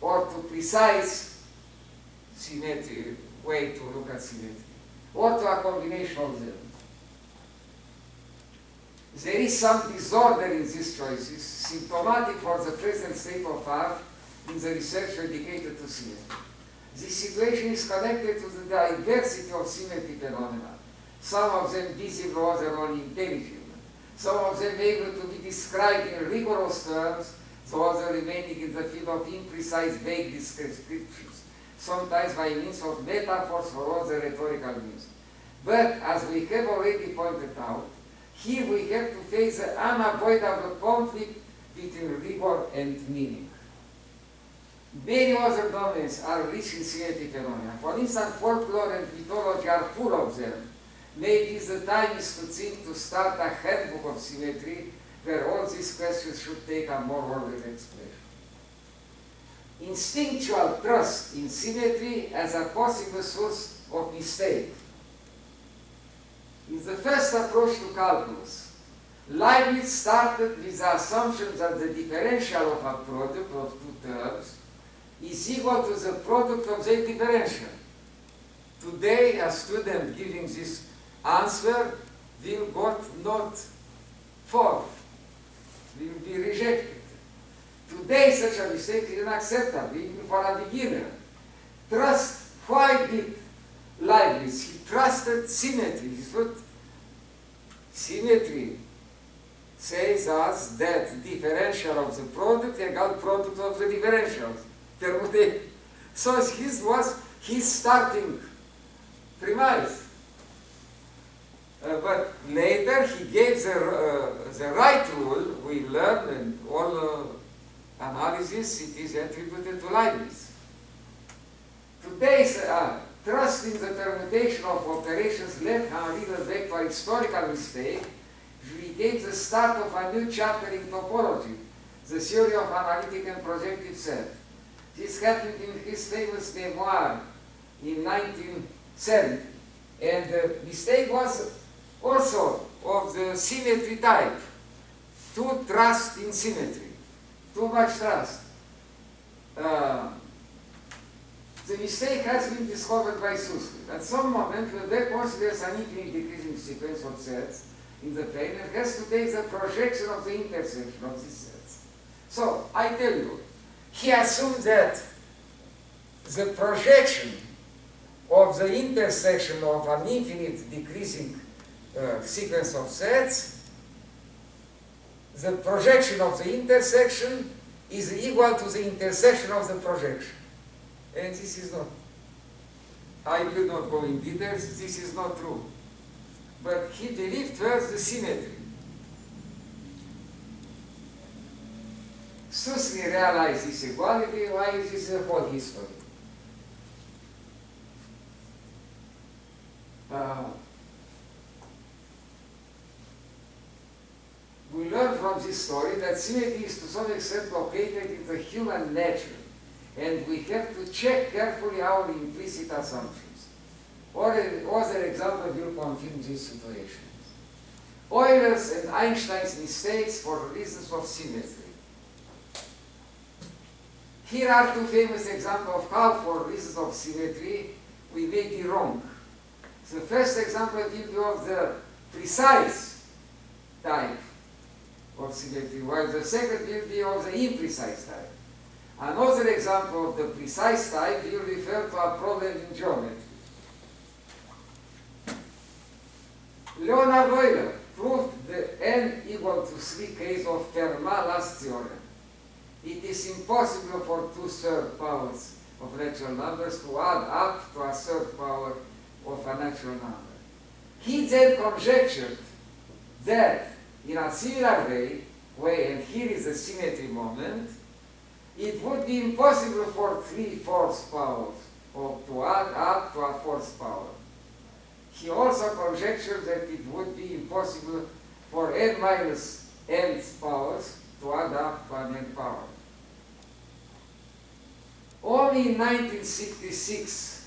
or to precise symmetry, way to look at symmetry, or to a combination of them. There is some disorder in these choices, symptomatic for the present state of art in the research dedicated to symmetry. This situation is connected to the diversity of symmetry phenomena, some of them visible, others only intelligible, some of them able to be described in rigorous terms, the others remaining in the field of imprecise, vague descriptions, sometimes by means of metaphors or other rhetorical means. But, as we have already pointed out, here we have to face the unavoidable conflict between rigor and meaning. Many other domains are rich in symmetry phenomena. For instance, folklore and mythology are full of them. Maybe the time is to think to start a handbook of symmetry where all these questions should take a more ordered expression. Instinctual trust in symmetry as a possible source of mistake. In the first approach to calculus, Leibniz started with the assumption that the differential of a product of two terms is equal to the product of their differential. Today, a student giving this answer will got not 4, will be rejected. Today, such a mistake is unacceptable, even for a beginner. Trust, why did Leibniz? He trusted symmetry. He thought symmetry says us that differential of the product equal product of the differentials. So his was his starting premise. But later he gave the right rule. We learned, and all analysis, it is attributed to Leibniz. Today's trust in the permutation of operations led Henri back to a historical mistake, which became the start of a new chapter in topology, the theory of analytic and projective set. This happened in his famous memoir in 1970. And the mistake was also of the symmetry type. Too trust in symmetry. Too much trust. The mistake has been discovered by Susskind. At some moment, Lebesgue considers an infinite decreasing sequence of sets in the plane and has to take the projection of the intersection of these sets. So, I tell you, he assumes that the projection of the intersection of an infinite decreasing sequence of sets, the projection of the intersection is equal to the intersection of the projection. And this is not. I will not go in details, this is not true. But he believed first the symmetry. Susskind realized this equality. Why is this a whole history? We learn from this story that symmetry is to some extent located in the human nature, and we have to check carefully our implicit assumptions. Other example will confirm this situation. Euler's and Einstein's mistakes for reasons of symmetry. Here are two famous examples of how, for reasons of symmetry, we may be wrong. The first example will be of the precise type of symmetry, while the second will be of the imprecise type. Another example of the precise type will refer to a problem in geometry. Leonhard Euler proved the n equal to 3 case of Fermat's theorem. It is impossible for 2/3 powers of natural numbers to add up to a third power of a natural number. He then conjectured that in a similar way, and here is the symmetry moment, it would be impossible for 3/4 powers to add up to a fourth power. He also conjectured that it would be impossible for n minus nth powers to add up to an n power. Only in 1966,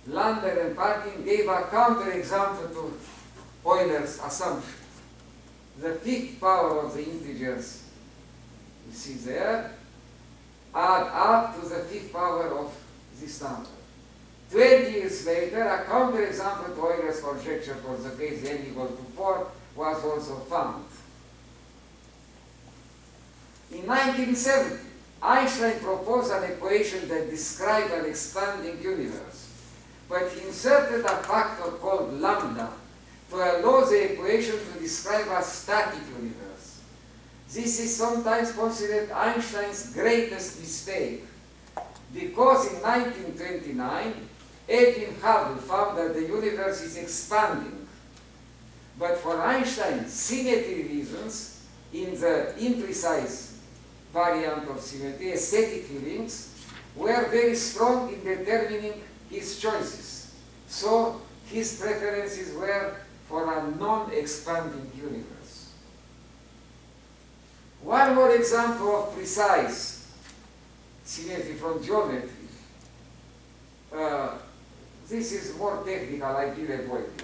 Lander and Parkin gave a counterexample to Euler's assumption. The fifth power of the integers, you see there, add up to the fifth power of this number. 20 years later, a counterexample to Euler's conjecture for the case n equal to 4 was also found. In 1970, Einstein proposed an equation that described an expanding universe, but he inserted a factor called lambda to allow the equation to describe a static universe. This is sometimes considered Einstein's greatest mistake, because in 1929, Edwin Hubble found that the universe is expanding. But for Einstein, symmetry reasons, in the imprecise variant of symmetry, aesthetic feelings, were very strong in determining his choices. So his preferences were for a non-expanding universe. One more example of precise symmetry from geometry. This is more technical, I will avoid it.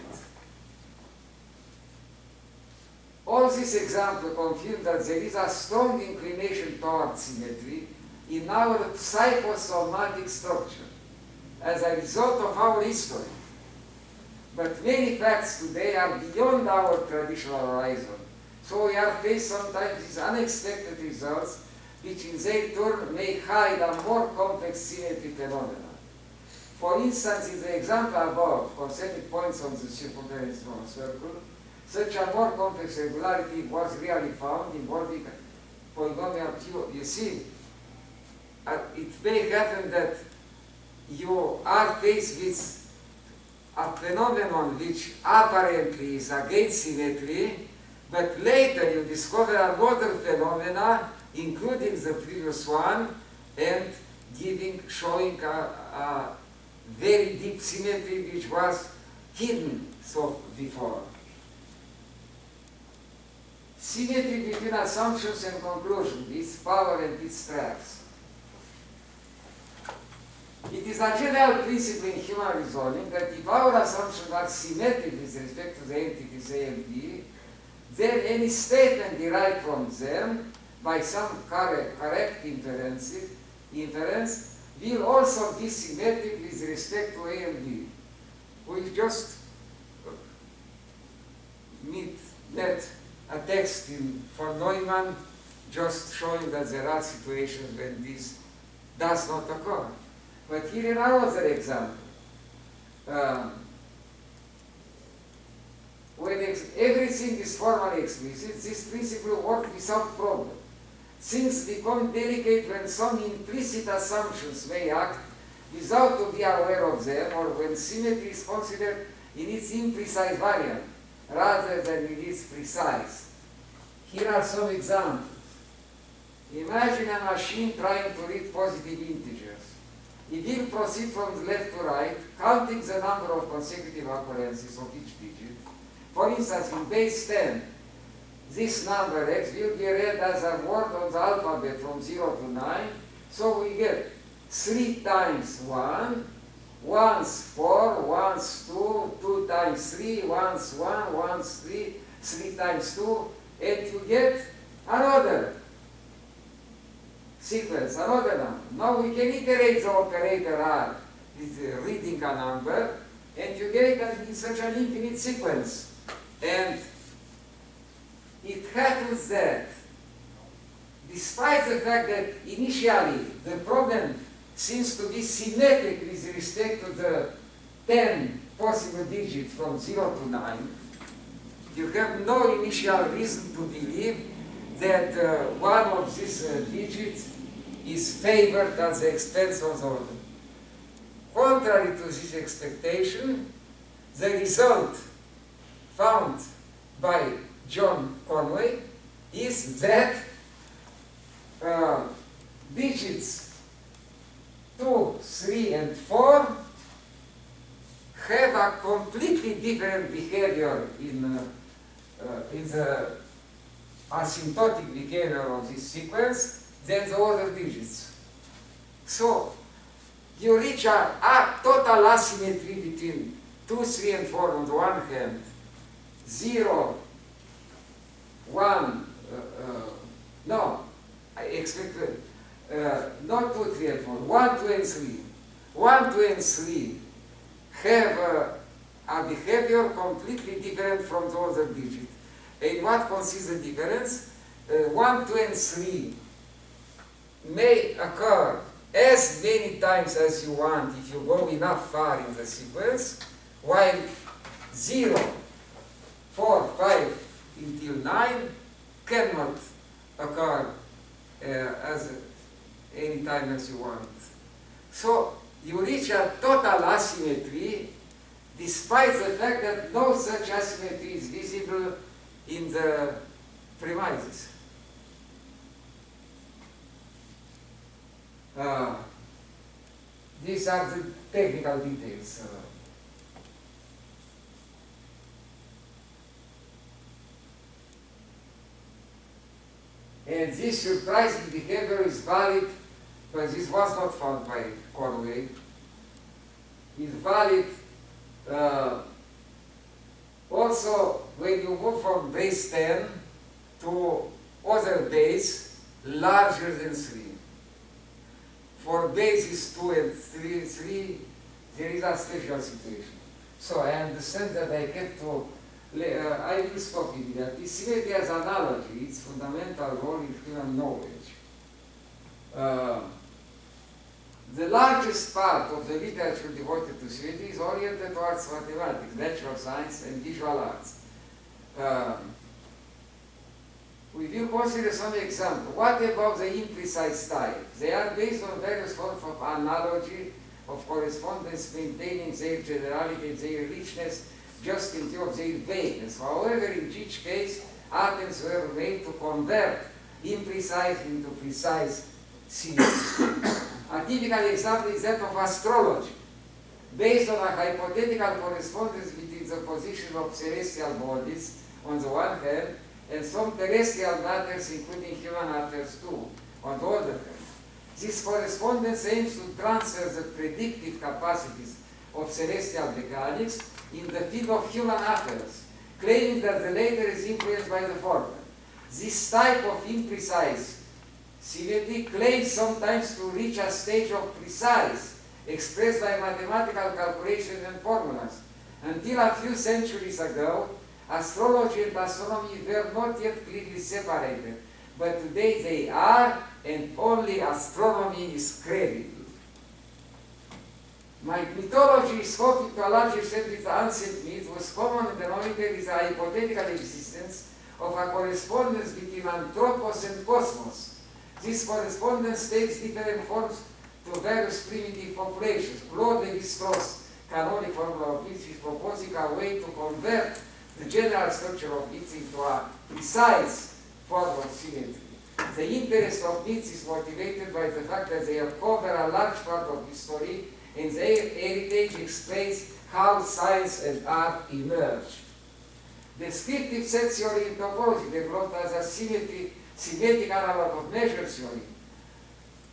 All these examples confirm that there is a strong inclination towards symmetry in our psychosomatic structure as a result of our history. But many facts today are beyond our traditional horizon, so we are faced sometimes with unexpected results which in their turn may hide a more complex symmetry phenomena. For instance, in the example above, concentric points on the circumference of a circle, such a more complex regularity was really found involving polynomial Q. You see, it may happen that you are faced with a phenomenon which apparently is against symmetry, but later you discover another phenomena, including the previous one, and showing a very deep symmetry which was hidden so before. Symmetry between assumptions and conclusions, its power and its traps. It is a general principle in human reasoning that if our assumptions are symmetric with respect to the entities A and B, then any statement derived from them by some correct inference will also be symmetric with respect to A and B. We just met a text for Neumann just showing that there are situations when this does not occur. But here is another example. When everything is formally explicit, this principle works without problem. Things become delicate when some implicit assumptions may act without to be aware of them, or when symmetry is considered in its imprecise variant rather than in its precise. Here are some examples. Imagine a machine trying to read positive integers. It will proceed from left to right, counting the number of consecutive occurrences of each digit. For instance, in base 10, this number x will be read as a word on the alphabet from 0 to 9, so we get 3 times 1, once 4, once 2, 2 times 3, once 1, once 3, 3 times 2, and you get another sequence, another number. Now we can iterate the operator R with reading a number, and you get it in such an infinite sequence. And it happens that, despite the fact that initially the problem seems to be symmetric with respect to the 10 possible digits from 0 to 9, you have no initial reason to believe that one of these digits is favored at the expense of the other. Contrary to this expectation, the result found by John Conway is that digits 2, 3, and 4 have a completely different behavior in the asymptotic behavior of this sequence than the other digits. So you reach a total asymmetry between 2, 3, and 4 on the one hand, 0, 1, no, I expect not 2, 3, and 4, 1, 2, and 3. 1, 2, and 3 have a behavior completely different from the other digit. And what consists the difference? 1, 2, and 3 may occur as many times as you want if you go enough far in the sequence, while 0, 4, 5 until 9 cannot occur as any time as you want. So you reach a total asymmetry despite the fact that no such asymmetry is visible in the premises. These are the technical details. And this surprising behavior is valid, but this was not found by Conway. It's valid also when you move from base 10 to other base larger than 3. For bases 2 and 3, there is a special situation. So I understand that I have to, I will stop immediately. Symmetry as analogy, its fundamental role in human knowledge. The largest part of the literature devoted to symmetry is oriented towards mathematics, natural science, and visual arts. We will consider some examples. What about the imprecise type? They are based on various forms of analogy, of correspondence, maintaining their generality and their richness, just in view of their vagueness. However, in each case, attempts were made to convert imprecise into precise symmetry. A typical example is that of astrology, based on a hypothetical correspondence between the position of celestial bodies on the one hand and some terrestrial matters, including human matters too, on the other hand. This correspondence aims to transfer the predictive capacities of celestial mechanics in the field of human affairs, claiming that the latter is influenced by the former. This type of imprecise symmetry claims sometimes to reach a stage of precise, expressed by mathematical calculations and formulas. Until a few centuries ago, astrology and astronomy were not yet clearly separated, but today they are, and only astronomy is credible. My mythology is hoping to a large extent with the ancient myth was common denominator is a hypothetical existence of a correspondence between Anthropos and Cosmos. This correspondence takes different forms to various primitive populations. Claude Lévi-Strauss' canonic formula of myths is proposing a way to convert the general structure of myths into a precise form of symmetry. The interest of myths is motivated by the fact that they cover a large part of history, and their heritage explains how science and art emerged. Descriptive set theory in topology, developed as a symmetric analog of measure theory,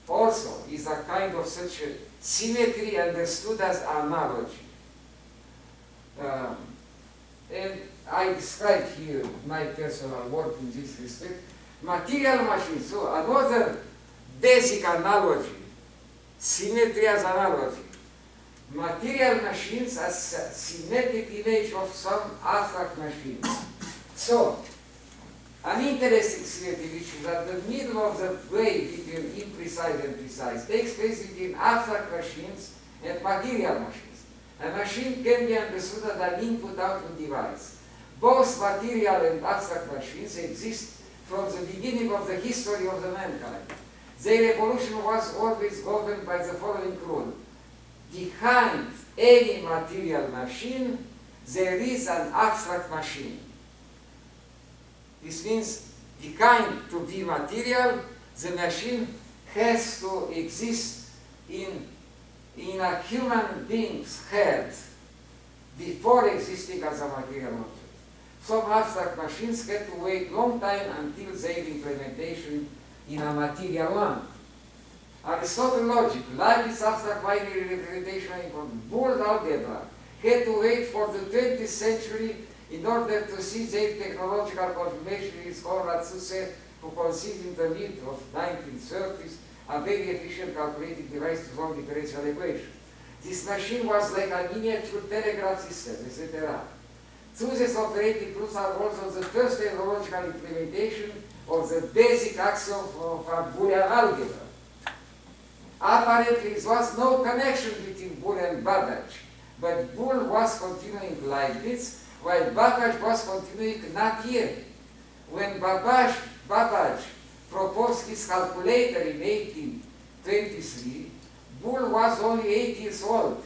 also is a kind of such a symmetry understood as analogy. and I describe here my personal work in this respect, material machines. So another basic analogy, symmetry as analogy. Material machines as symmetric image of some abstract machines. So, an interesting symmetry which is at the middle of the way between imprecise and precise takes place between abstract machines and material machines. A machine can be understood as an input-output device. Both material and abstract machines exist from the beginning of the history of the mankind. Their evolution was always governed by the following rule. Behind any material machine, there is an abstract machine. This means, behind to be material, the machine has to exist in a human being's head before existing as a material object. Some abstract machines had to wait long time until their implementation in a material one. Aristotle logic, Leibniz abstract binary representation in Boole algebra, had to wait for the 20th century in order to see their technological confirmation. Is Konrad Zuse, who conceived in the mid of 1930s a very efficient calculating device to solve differential equations. This machine was like a miniature telegraph system, etc. Zuse's operating proofs are also the first technological implementation of the basic axiom of a Boolean algebra. Apparently, there was no connection between Boole and Babbage, but Boole was continuing Leibniz, while Babbage was continuing Napier. When Babbage proposed his calculator in 1823, Boole was only 8 years old.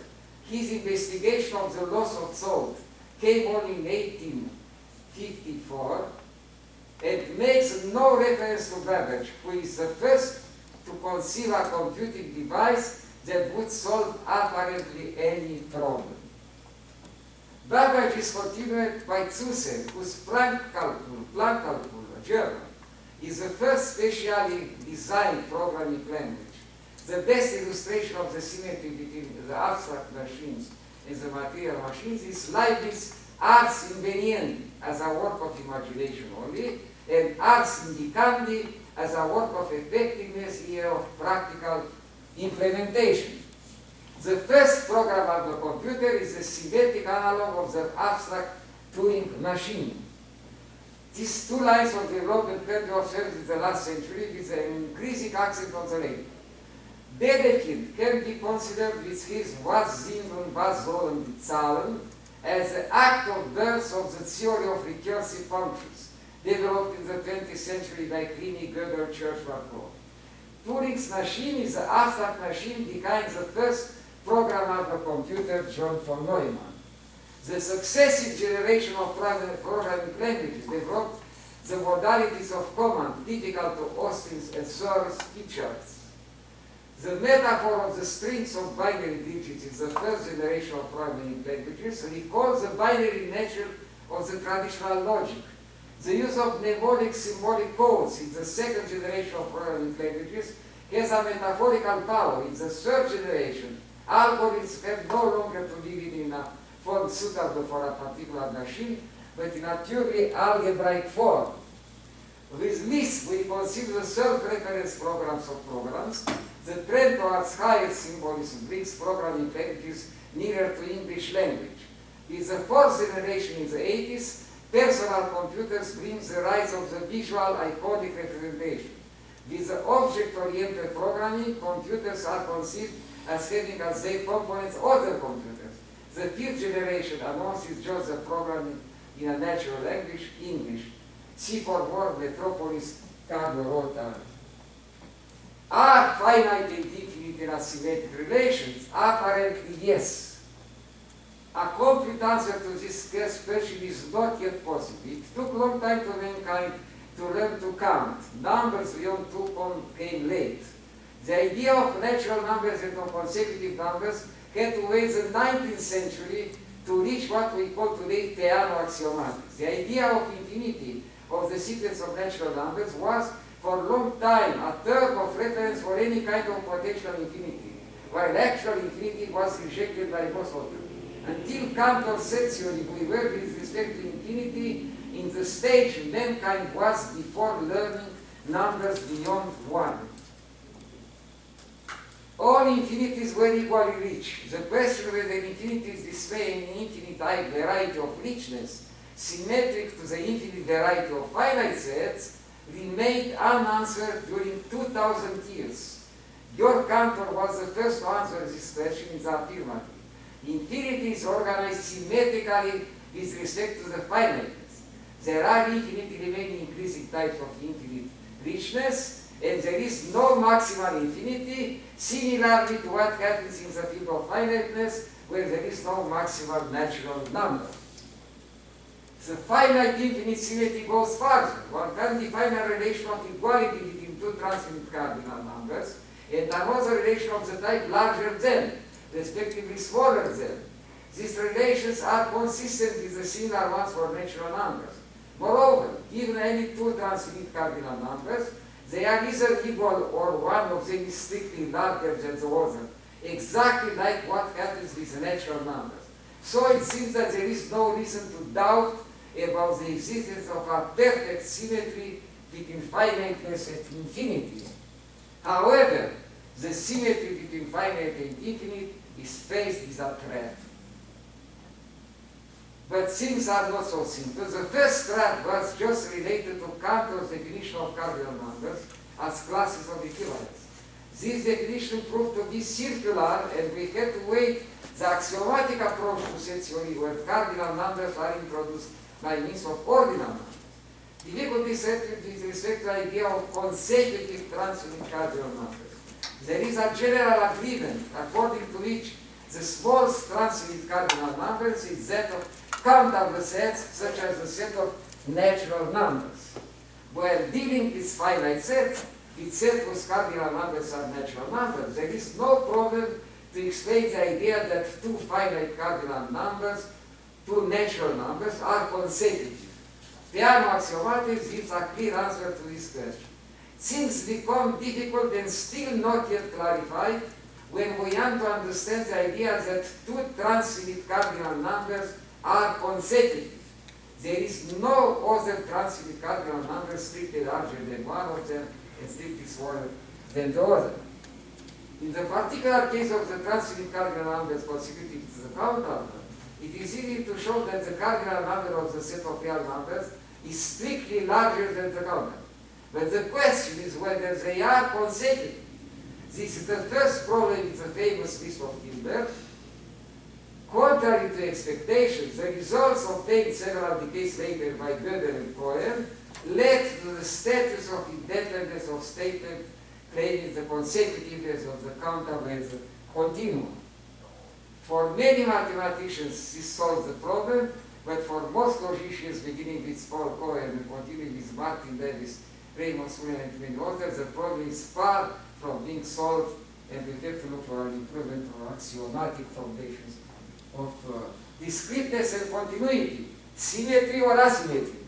His investigation of the laws of thought came only in 1854 and makes no reference to Babbage, who is the first to conceive a computing device that would solve apparently any problem. Babbage is continued by Zuse, whose Planck calcul, German, is the first specially designed programming language. The best illustration of the symmetry between the abstract machines and the material machines is Leibniz's Ars Inveniendi as a work of imagination only, and Ars Indicandi as a work of effectiveness here of practical implementation. The first program of the computer is a symmetric analog of the abstract Turing machine. These two lines of development can be observed in the last century with an increasing accent on the later. Dedekind can be considered with his Was sind und was sollen die Zahlen as the act of birth of the theory of recursive functions, developed in the 20th century by Pliny, Gödel, Church, Markov. Turing's machine is the abstract machine behind the first program of the computer, John von Neumann. The successive generation of programming languages developed the modalities of command typical to Austin's and Searle's pictures. The metaphor of the strings of binary digits in the first generation of programming languages recalls the binary nature of the traditional logic. The use of mnemonic symbolic codes in the second generation of programming languages has a metaphorical power. In the third generation, algorithms have no longer to be written in a form suitable for a particular machine, but in a purely algebraic form. With this, we consider self-reference programs of programs. The trend towards higher symbolism brings programming languages nearer to English language. With the fourth generation in the 80s, personal computers brings the rise of the visual iconic representation. With the object-oriented programming, computers are conceived as having as their components other computers. The fifth generation announces just the programming in a natural language, English. See for more Metropolis, Carlo Rota. Are finite and infinite in asymmetric relations? Apparently, yes. A complete answer to this question is not yet possible. It took a long time to mankind to learn to count. Numbers beyond 2 came late. The idea of natural numbers and of consecutive numbers had to wait the 19th century to reach what we call today Peano axiomatics. The idea of infinity of the sequence of natural numbers was for a long time a term of reference for any kind of potential infinity, while actual infinity was rejected by most of them. Until Cantor's set theory, we were with respect to infinity in the stage mankind was before learning numbers beyond 1. All infinities were equally rich. The question whether infinities display an infinite variety of richness, symmetric to the infinite variety of finite sets, remained unanswered during 2000 years. Georg Cantor was the first to answer this question in the affirmative. Infinity is organized symmetrically with respect to the finiteness. There are infinitely many increasing types of infinite richness, and there is no maximal infinity, similarly to what happens in the field of finiteness, where there is no maximal natural number. The finite infinite symmetry goes further. One can define a relation of equality between two transfinite cardinal numbers, and another relation of the type larger than, respectively smaller than. These relations are consistent with the similar ones for natural numbers. Moreover, given any two transfinite cardinal numbers, they are either equal or one of them is strictly larger than the other, exactly like what happens with the natural numbers. So it seems that there is no reason to doubt about the existence of a perfect symmetry between finiteness and infinity. However, the symmetry between finite and infinite is faced with a threat. But things are not so simple. The first threat was just related to Cantor's definition of cardinal numbers as classes of equivalence. This definition proved to be circular, and we had to wait the axiomatic approach to set theory where cardinal numbers are introduced by means of ordinal numbers. Difficulties with respect to the idea of consecutive transfinite cardinal numbers. There is a general agreement according to which the smallest transfinite cardinal numbers is that of countable sets, such as the set of natural numbers. While dealing with finite sets, its set whose cardinal numbers are natural numbers, there is no problem to explain the idea that two finite cardinal numbers, two natural numbers, are consecutive. Piano axiomatics gives a clear answer to this question. Things become difficult and still not yet clarified when we want to understand the idea that two transfinite cardinal numbers are consecutive. There is no other transfinite cardinal number strictly larger than one of them and strictly smaller than the other. In the particular case of the transfinite cardinal numbers consecutive to the countable, it is easy to show that the cardinal number of the set of real numbers is strictly larger than the countable. But the question is whether they are consecutive. This is the first problem in the famous list of Hilbert. Contrary to expectations, the results obtained several decades later by Gödel and Cohen led to the status of independence of statement claiming the consecutiveness of the countable as a continuum. For many mathematicians, this solves the problem, but for most logicians, beginning with Paul Cohen and continuing with Martin Davis, Raymond Smullyan, and many others, the problem is far from being solved, and we have to look for an improvement of axiomatic foundations of discreteness and continuity, symmetry or asymmetry.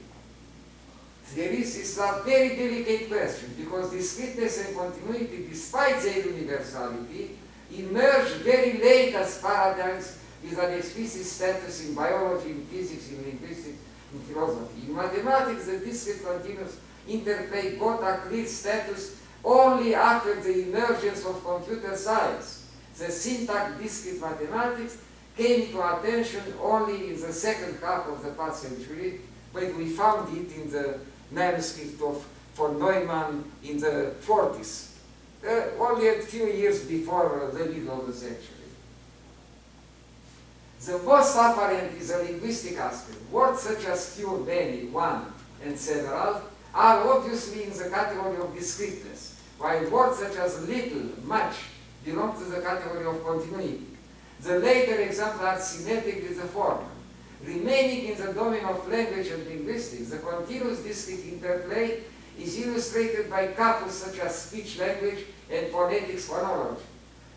There is a very delicate question, because discreteness and continuity, despite their universality, emerge very late as paradigms with an explicit status in biology, in physics, in linguistics, in philosophy. In mathematics, the discrete continuous interplay got a clear status only after the emergence of computer science. The syntax discrete mathematics came to attention only in the second half of the past century, when we found it in the manuscript of von Neumann in the 40s, only a few years before the middle of the century. The most apparent is a linguistic aspect. Words such as few, many, one, and several are obviously in the category of discreteness, while words such as little, much, belong to the category of continuity. The later examples are symmetric with the former. Remaining in the domain of language and linguistics, the continuous discrete interplay is illustrated by couples such as speech language and phonetics phonology.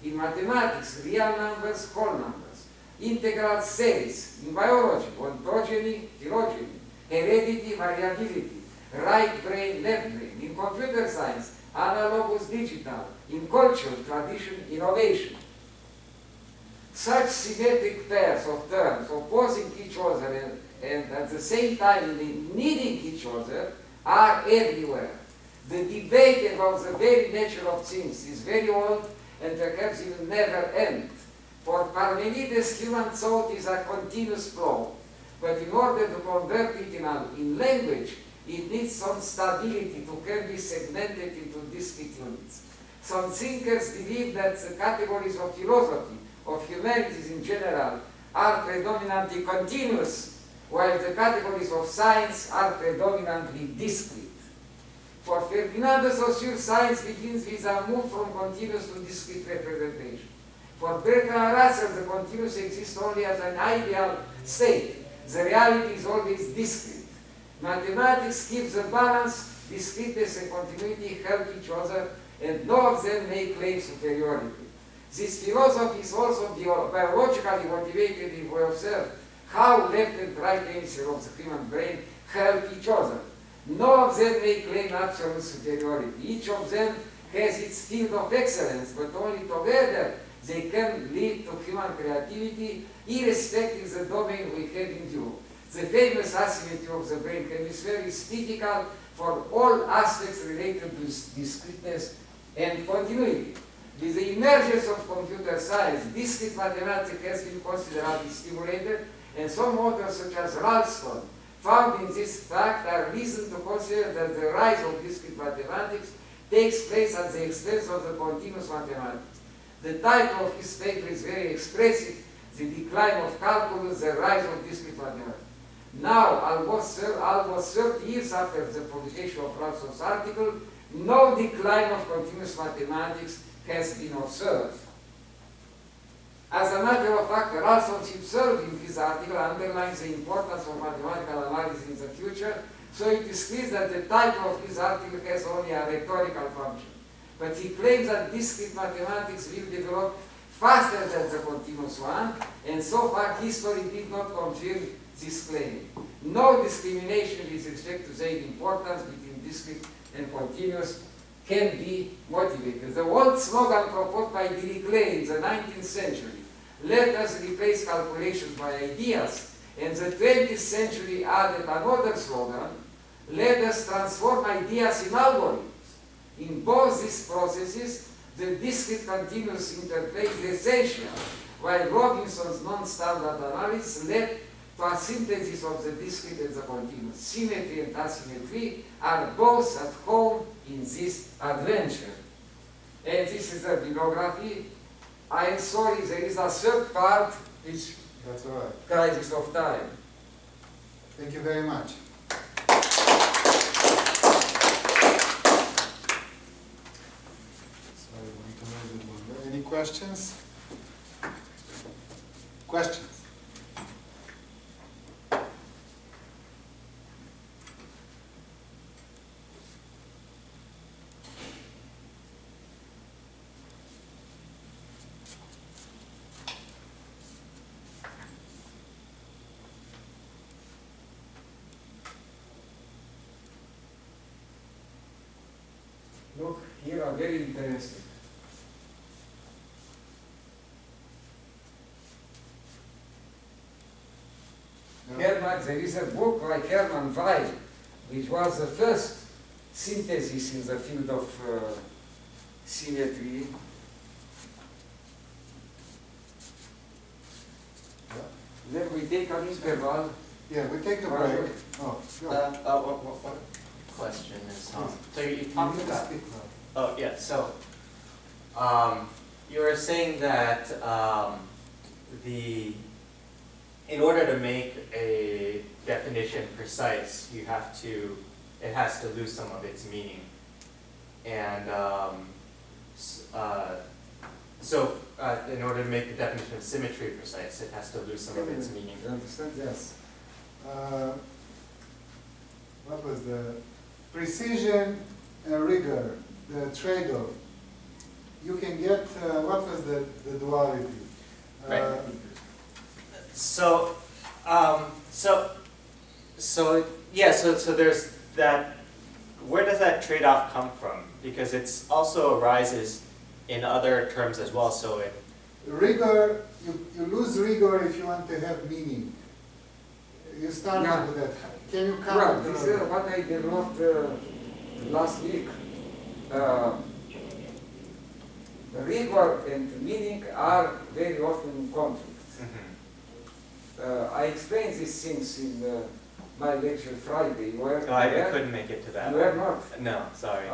In mathematics, real numbers, whole numbers. Integral series. In biology, ontogeny, phylogeny. Heredity, variability. Right brain, left brain. In computer science, analogous, digital. In culture, tradition, innovation. such symmetric pairs of terms opposing each other and at the same time needing each other are everywhere. The debate about the very nature of things is very old and perhaps will never end. For Parmenides, human thought is a continuous flow, but in order to convert it in language, it needs some stability to can be segmented into discrete units. Some thinkers believe that the categories of philosophy, of humanities in general, are predominantly continuous, while the categories of science are predominantly discrete. For Ferdinand de Saussure, science begins with a move from continuous to discrete representation. For Bertrand Russell, the continuous exists only as an ideal state. The reality is always discrete. Mathematics keeps the balance, discreteness and continuity help each other, and none of them may claim superiority. This philosophy is also biologically motivated if we observe how left and right hemispheres of the human brain help each other. None of them may claim absolute superiority. Each of them has its field of excellence, but only together they can lead to human creativity, irrespective of the domain we have in view. The famous asymmetry of the brain hemisphere is typical for all aspects related to discreteness and continuity. With the emergence of computer science, discrete mathematics has been considerably stimulated, and some authors such as Ralston found in this fact a reason to consider that the rise of discrete mathematics takes place at the expense of the continuous mathematics. The title of his paper is very expressive: The Decline of Calculus, the Rise of Discrete Mathematics. Now, almost 30 years after the publication of Ralston's article, no decline of continuous mathematics has been observed. As a matter of fact, Ralston himself in his article underlines the importance of mathematical analysis in the future, so it is clear that the title of his article has only a rhetorical function. But he claims that discrete mathematics will develop faster than the continuous one, and so far history did not confirm this claim. No discrimination with respect to the importance between discrete and continuous can be motivated. The old slogan proposed by Dirichlet in the 19th century, "Let us replace calculations by ideas," and the 20th century added another slogan, "Let us transform ideas in algorithms." In both these processes, the discrete continuous interplay is essential, while Robinson's non-standard analysis led to a synthesis of the discrete and the continuous. Symmetry and asymmetry are both at home in this adventure. And this is the bibliography. I am sorry, there is a third part which That's all right. crisis of time. Thank you very much. Any questions? Questions? Look, here are very interesting. Hermann, there is a book by Hermann Weyl, which was the first synthesis in the field of symmetry. Then we take an interval. Yeah, we take a break. Oh, What question is, so you talked about, oh yeah, so you were saying that in order to make a definition precise, it has to lose some of its meaning. And in order to make the definition of symmetry precise, it has to lose some of its meaning. You understand? Yes. What was the precision and rigor, the trade-off? You can get, what was the duality? Right. So there's that. Where does that trade-off come from? Because it's also arises in other terms as well. So rigor, you Use rigor if you want to have meaning. You started Yeah. with that. Can you Well, comment? this is what I developed last week. Rigor and meaning are very often in conflict. I explained these things in my lecture Friday. Oh, I couldn't make it to that. You were not? No, sorry.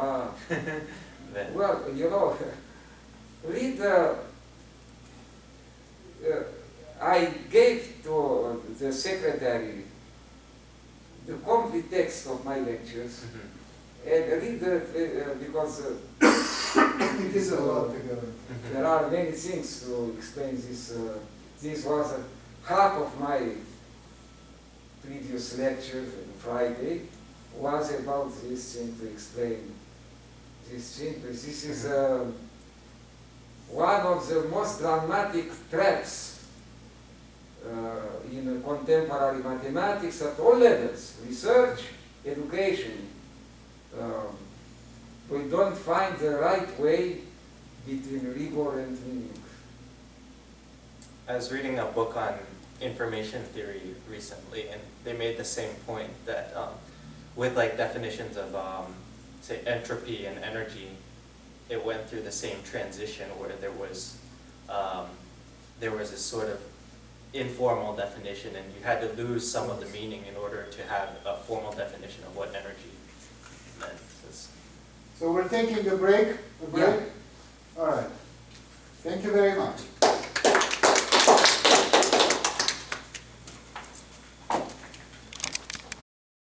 But- Well, you know, read I gave to the secretary the complete text of my lectures and read because It is a lot together. there are many things to explain this. This was half of my previous lecture on Friday was about this thing to explain this thing. This is one of the most dramatic traps in contemporary mathematics at all levels, research, education. We don't find the right way between rigor and meaning. I was reading a book on information theory recently, and they made the same point that with like definitions of say entropy and energy, it went through the same transition where there was a sort of informal definition, and you had to lose some of the meaning in order to have a formal definition of what energy meant. So we're taking a break? Yeah. All right. Thank you very much.